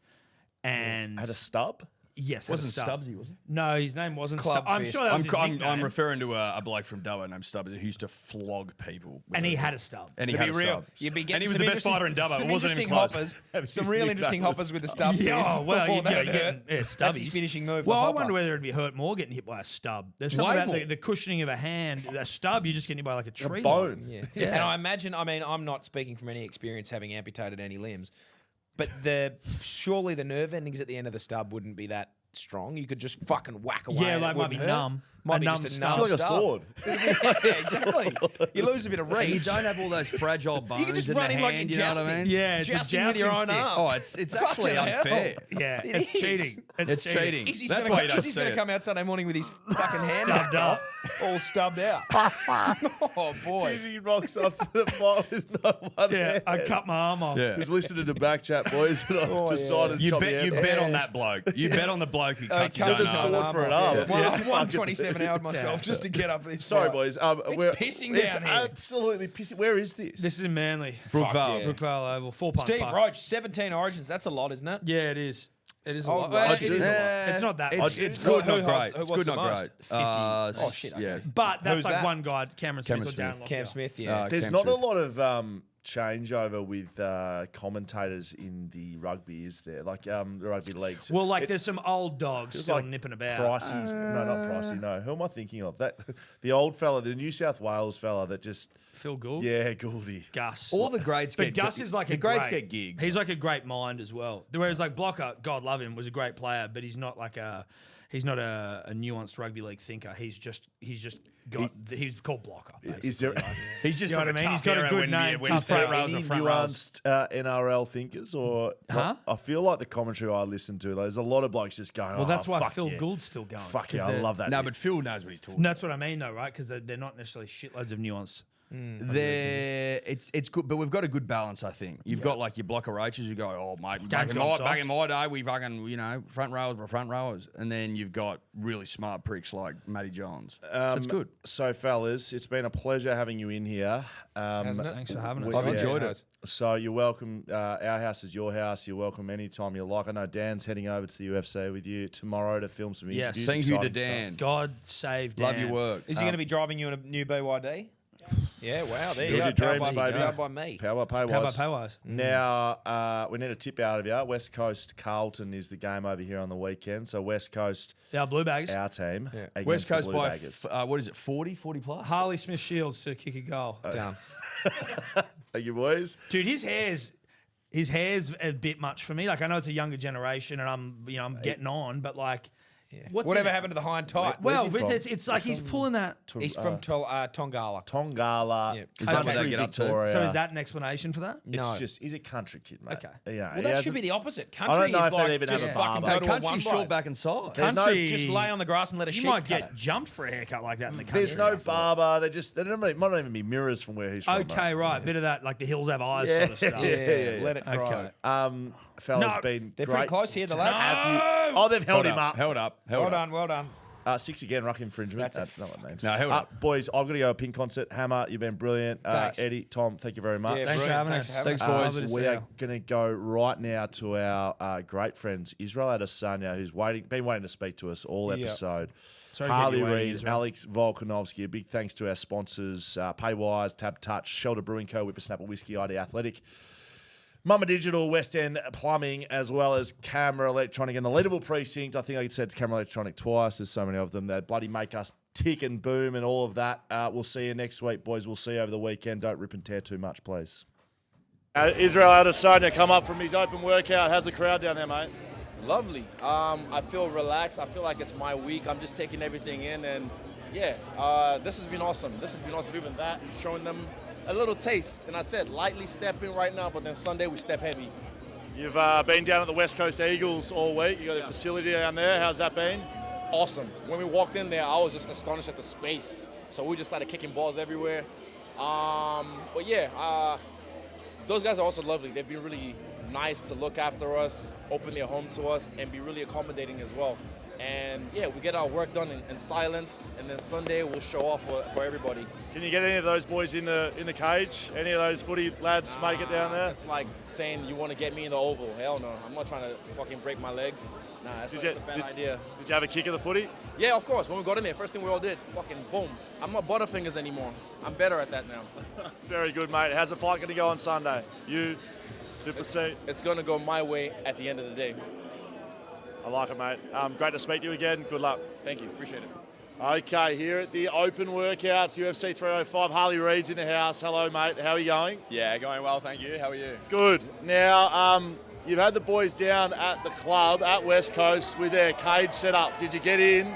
and had a stub? yes, had a Wasn't stub. Stubbsy, was it? No, his name wasn't. Club I'm fist. sure that was his I'm nickname. referring to a bloke from Dubbo named Stubbs who used to flog people. with and he it. had a stub. And he To had be a real, stub. you'd be And getting he was some the best fighter in Dubbo. Some It wasn't interesting even close. hoppers. Some real interesting hoppers with the stub Yeah, fist. oh, well, Oh, that'd you're hurt. getting That's his stubbies. finishing move. Well, the I hopper. wonder whether it'd be hurt more getting hit by a stub. There's Way something about more. the cushioning of a hand. A stub, you're just getting hit by like a tree. bone. line. Yeah. And I imagine, I mean, I'm not speaking from any experience having amputated any limbs, but surely the nerve endings at the end of the stub wouldn't be that strong. You could just fucking whack away. Yeah, and like it might be wouldn't hurt. numb. Might A be numb just a stub. numb Like a stub. sword. Yeah, exactly. You lose a bit of And you reach. don't have all those fragile bones You can just in run the in hand, like you you're know what I jousting. mean? Yeah, it's a Jousting with your own stick. arm. Oh, it's actually Fucking hell. unfair. Yeah, It it's is. cheating. It's cheating. Izzy's That's gonna why you don't Izzy's see gonna it. come out Sunday morning with his fucking hand Stubbed knocked up. off, all stubbed out. Oh boy. He rocks up to the fight with no one Yeah, hand. I cut my arm off. Yeah. He's listening to BackChat, boys, and I've decided to You chop bet. your You hand bet off. on that bloke. You bet on the bloke who cuts his cuts own a arm. sword for an arm. I've won 27 hours myself just to get up for this. Sorry, fight. boys. It's pissing it's down here. absolutely pissing. Where is this? This is in Manly. Brookvale. yeah. Brookvale Oval. 4 Punch Steve Park. Roach, 17 origins. That's a lot, isn't it? Yeah, it is. It is a Oh, lot. well, Well, I it do. is a lot. It's not that much. It's Who- good, who not holds- great. who It's what's good, the not most? great. 50. Oh, shit, okay. Yeah. But that's Who's like that? one guy, Cameron Smith Cameron or Darren Smith. Lockyer. Cam Smith, yeah. There's Cam not a Smith. lot of changeover with commentators in the rugby, is there? Like the rugby leagues. Well, like there's some old dogs Feels still like nipping about. Pricey's, no, not Pricey. No, who am I thinking of? That the old fella, the New South Wales fella that just Phil Gould. yeah, Gouldy. Gus. All the grades But get Gus is like the a grades great, get gigs. He's like a great mind as well. Whereas like Blocker, God love him, was a great player, but he's not like a nuanced rugby league thinker. He's just got he's called Blocker. Basically. Is there He's just You know from what I mean? a He's tough got a era good when name, when tough front era. rows any are front rows. nuanced NRL thinkers, or Huh? I feel like the commentary I listen to, there's a lot of blokes just going. Well, that's oh, why fuck Phil yeah. Gould's still going. Fuck 'cause yeah, I they're- love that. No, dude. but Phil knows what he's talking. And that's what I mean, though, right? Because they're not necessarily shitloads of nuance. It's good, but we've got a good balance. I think you've got like your blocker roaches who go, oh mate, Game's gone back in soft. my day, we fucking front rowers were front rowers, and then you've got really smart pricks like Matty Johns. So it's good. So, fellas, it's been a pleasure having you in here. Hasn't it? Thanks for having us. we- I've yeah. enjoyed it. So you're welcome. Our house is your house. You're welcome anytime you like. I know Dan's heading over to the UFC with you tomorrow to film some Yes. interviews. Thank you to Exciting stuff. Dan. God save Dan. Love your work. Is he going to be driving you in a new BYD? Yeah, wow. There Build you go. your dreams, Powered by- baby. powered by me. Power by Paywise. How about Paywise? Now, we need a tip out of you. West Coast Carlton is the game over here on the weekend. So West Coast, Our Blue Bags. our team, against West Coast the Blue by Baggers. what is it, 40 plus? Harley Smith Shields to kick a goal. Down. Are you boys? Dude, his hair's a bit much for me. Like I know it's a younger generation, and I'm getting on, but like, what's Whatever in it? happened to the hind tight? Where's Well, he from? it's like he's pulling that. He's from Tongala. Tongala. Yeah. Is that what country they get up to? Victoria. So is that an explanation for that? It's No. just, he's a country kid, mate. Okay. Yeah, Well, that should be the opposite. I Country don't know is if they like even just have a fucking barber. go to a Country's one short bloke. back and side. There's no- Country, Just lay on the grass and let a You sheep might cut get it. jumped for a haircut like that in the country. There's no barber. They might not even be mirrors from where he's from. Okay, mate. right. Bit of that, like the hills have eyes sort of stuff. Yeah, let it grow. Okay. Fellas, No, been They're great. pretty close here, the lads. Have you- Oh, they've held him up. Held up. Well done, well done. 6 again, ruck infringement. That's not what it means. No, held up. Boys, I've got to go to Pink Concert. Hammer, you've been brilliant. Thanks. Eddie, Tom, thank you very much. Yeah, Thanks for brilliant. having Thanks us. for having Thanks, us. boys. Lovely to We see are you. going to go right now to our great friends, Israel Adesanya, who's been waiting to speak to us all Yeah. episode. Sorry to keep Harley you waiting, Reid, Israel. Alex Volkanovski. A big thanks to our sponsors, Paywise, TABtouch, Brewing Co, Whippersnapper Whisky, ID Athletic. Mamba Digital, West End Plumbing, as well as Camera Electronic in the Leadville Precinct. I think I said Camera Electronic twice. There's so many of them that bloody make us tick and boom and all of that. We'll see you next week, boys. We'll see you over the weekend. Don't rip and tear too much, please. Israel Adesanya come up from his open workout. How's the crowd down there, mate? Lovely. I feel relaxed. I feel like it's my week. I'm just taking everything in, and this has been awesome. Even that, showing them a little taste. And I said, lightly stepping right now, but then Sunday we step heavy. You've been down at the West Coast Eagles all week. You got a facility down there. How's that been? Awesome. When we walked in there, I was just astonished at the space. So we just started kicking balls everywhere. Those guys are also lovely. They've been really nice to look after us, open their home to us, and be really accommodating as well. And we get our work done in silence, and then Sunday we'll show off for everybody. Can you get any of those boys in the cage? Any of those footy lads make it down there? It's like saying you want to get me in the oval. Hell no. I'm not trying to fucking break my legs. Nah, that's a bad idea. Did you have a kick of the footy? Yeah, of course. When we got in there, first thing we all did, fucking boom. I'm not Butterfingers anymore. I'm better at that now. Very good, mate. How's the fight going to go on Sunday? It's going to go my way at the end of the day. I like it, mate. Great to speak to you again. Good luck. Thank you. Appreciate it. Okay, here at the open workouts, UFC 305, Harley Reid's in the house. Hello, mate. How are you going? Yeah, going well, thank you. How are you? Good. Now, you've had the boys down at the club at West Coast with their cage set up. Did you get in?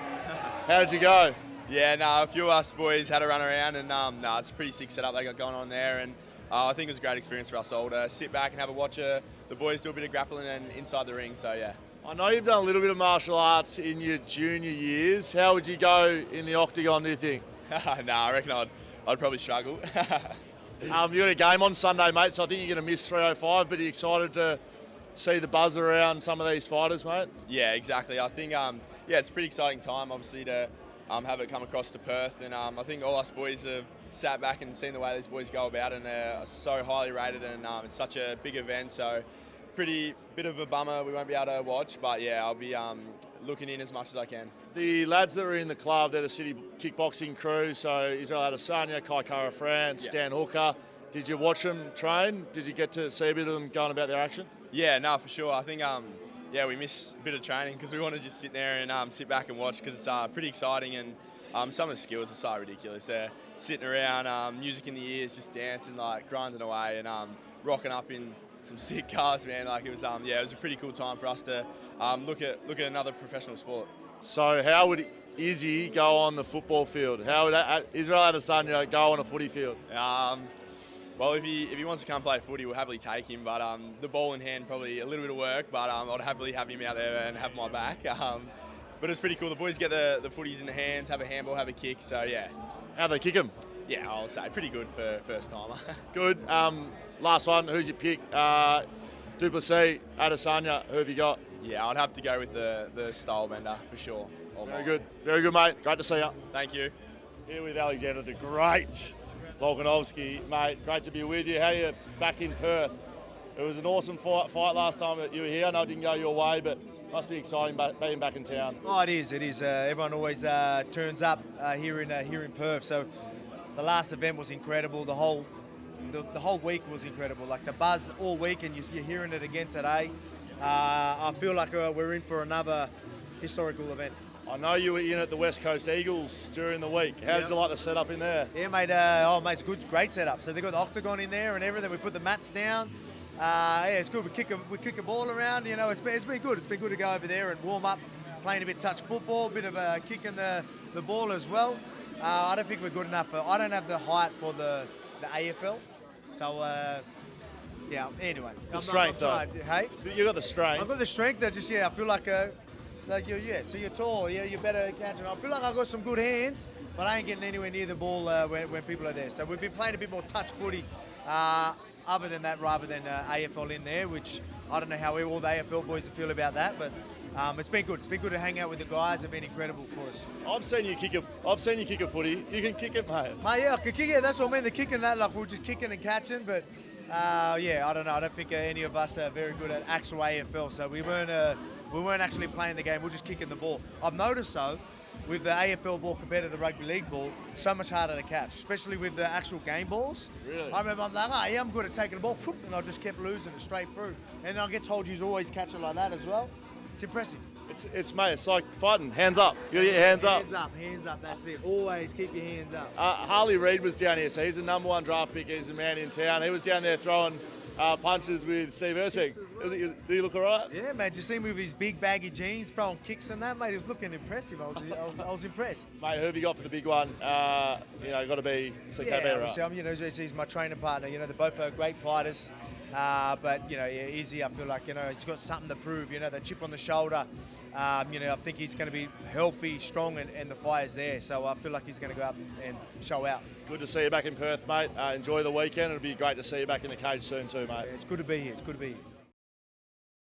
How did you go? Yeah, no, a few of us boys had a run around, and it's a pretty sick setup they got going on there, and I think it was a great experience for us all to sit back and have a watch of the boys do a bit of grappling and inside the ring, so yeah. I know you've done a little bit of martial arts in your junior years. How would you go in the octagon, do you think? I reckon I'd probably struggle. You got a game on Sunday, mate, so I think you're going to miss 305, but are you excited to see the buzz around some of these fighters, mate? Yeah, exactly. I think, it's a pretty exciting time, obviously, to have it come across to Perth, and I think all us boys have sat back and seen the way these boys go about, and they're so highly rated, and it's such a big event, so pretty bit of a bummer we won't be able to watch, but yeah, I'll be looking in as much as I can. The lads that are in the club, they're the city kickboxing crew, so Israel Adesanya, Kai Kara France, Stan Hooker. Did you watch them train? Did you get to see a bit of them going about their action? Yeah, no, for sure. I think, we miss a bit of training because we want to just sit there and sit back and watch because it's pretty exciting, and some of the skills are so ridiculous. They're sitting around, music in the ears, just dancing, like grinding away and rocking up in some sick cars, man. Like it was, it was a pretty cool time for us to look at another professional sport. So how would Izzy go on the football field? How would Israel Adesanya go on a footy field? Well, if he wants to come play footy, we'll happily take him. But the ball in hand, probably a little bit of work. But I'd happily have him out there and have my back. But it's pretty cool. The boys get the footies in the hands, have a handball, have a kick. So yeah. How they kick him? Yeah, I'll say pretty good for first timer. Good. Last one. Who's your pick? Duplessis, Adesanya. Who have you got? Yeah, I'd have to go with the style bender for sure. Very good, mate. Great to see you. Thank you. Here with Alexander, the great Volkanovski, mate. Great to be with you. How are you back in Perth? It was an awesome fight last time that you were here. I know it didn't go your way, but must be exciting being back in town. Oh, it is. Everyone always turns up here in Perth. So the last event was incredible. The whole week was incredible. Like the buzz all week, and you're hearing it again today. I feel like we're in for another historical event. I know you were in at the West Coast Eagles during the week. How did you like the setup in there? Yeah, mate. It's good, great setup. So they got the octagon in there and everything. We put the mats down. It's good. We kick a ball around. You know, it's been good. It's been good to go over there and warm up, playing a bit touch football, a bit of a kick in the ball as well. I don't think we're good enough. I don't have the height for the AFL. So, anyway. The strength, though. Hey? You got the strength. I've got the strength. I feel like so you're tall. Yeah, you're better at catching. I feel like I've got some good hands, but I ain't getting anywhere near the ball when people are there. So we've been playing a bit more touch footy other than that, rather than AFL in there, which I don't know how all the AFL boys feel about that, but it's been good. It's been good to hang out with the guys. They've been incredible for us. I've seen you kick a footy. You can kick it, mate. Mate, yeah, I can kick it. That's what I mean. The kicking that, like we're just kicking and catching. But I don't know. I don't think any of us are very good at actual AFL. So we weren't actually playing the game. We're just kicking the ball. I've noticed though, with the AFL ball compared to the rugby league ball, so much harder to catch, especially with the actual game balls. Really? I remember I'm like, oh yeah, I'm good at taking the ball, and I just kept losing it straight through. And then I get told you always catch it like that as well. It's impressive. It's mate, it's like fighting. Hands up. You gotta get your hands up. Hands up, that's it. Always keep your hands up. Harley Reid was down here, so he's the #1 draft pick. He's the man in town. He was down there throwing punches with Steve Ursig. Did he look all right? Yeah, mate. You see him with his big baggy jeans throwing kicks and that, mate. He was looking impressive. I was impressed. Mate, who have you got for the big one? Got to be CKB, right? Obviously, he's my training partner. They're both great fighters. But Izzy, I feel like he's got something to prove. The chip on the shoulder. I think he's going to be healthy, strong, and the fire's there. So I feel like he's going to go up and show out. Good to see you back in Perth, mate. Enjoy the weekend. It'll be great to see you back in the cage soon too, mate. It's good to be here. It's good to be here.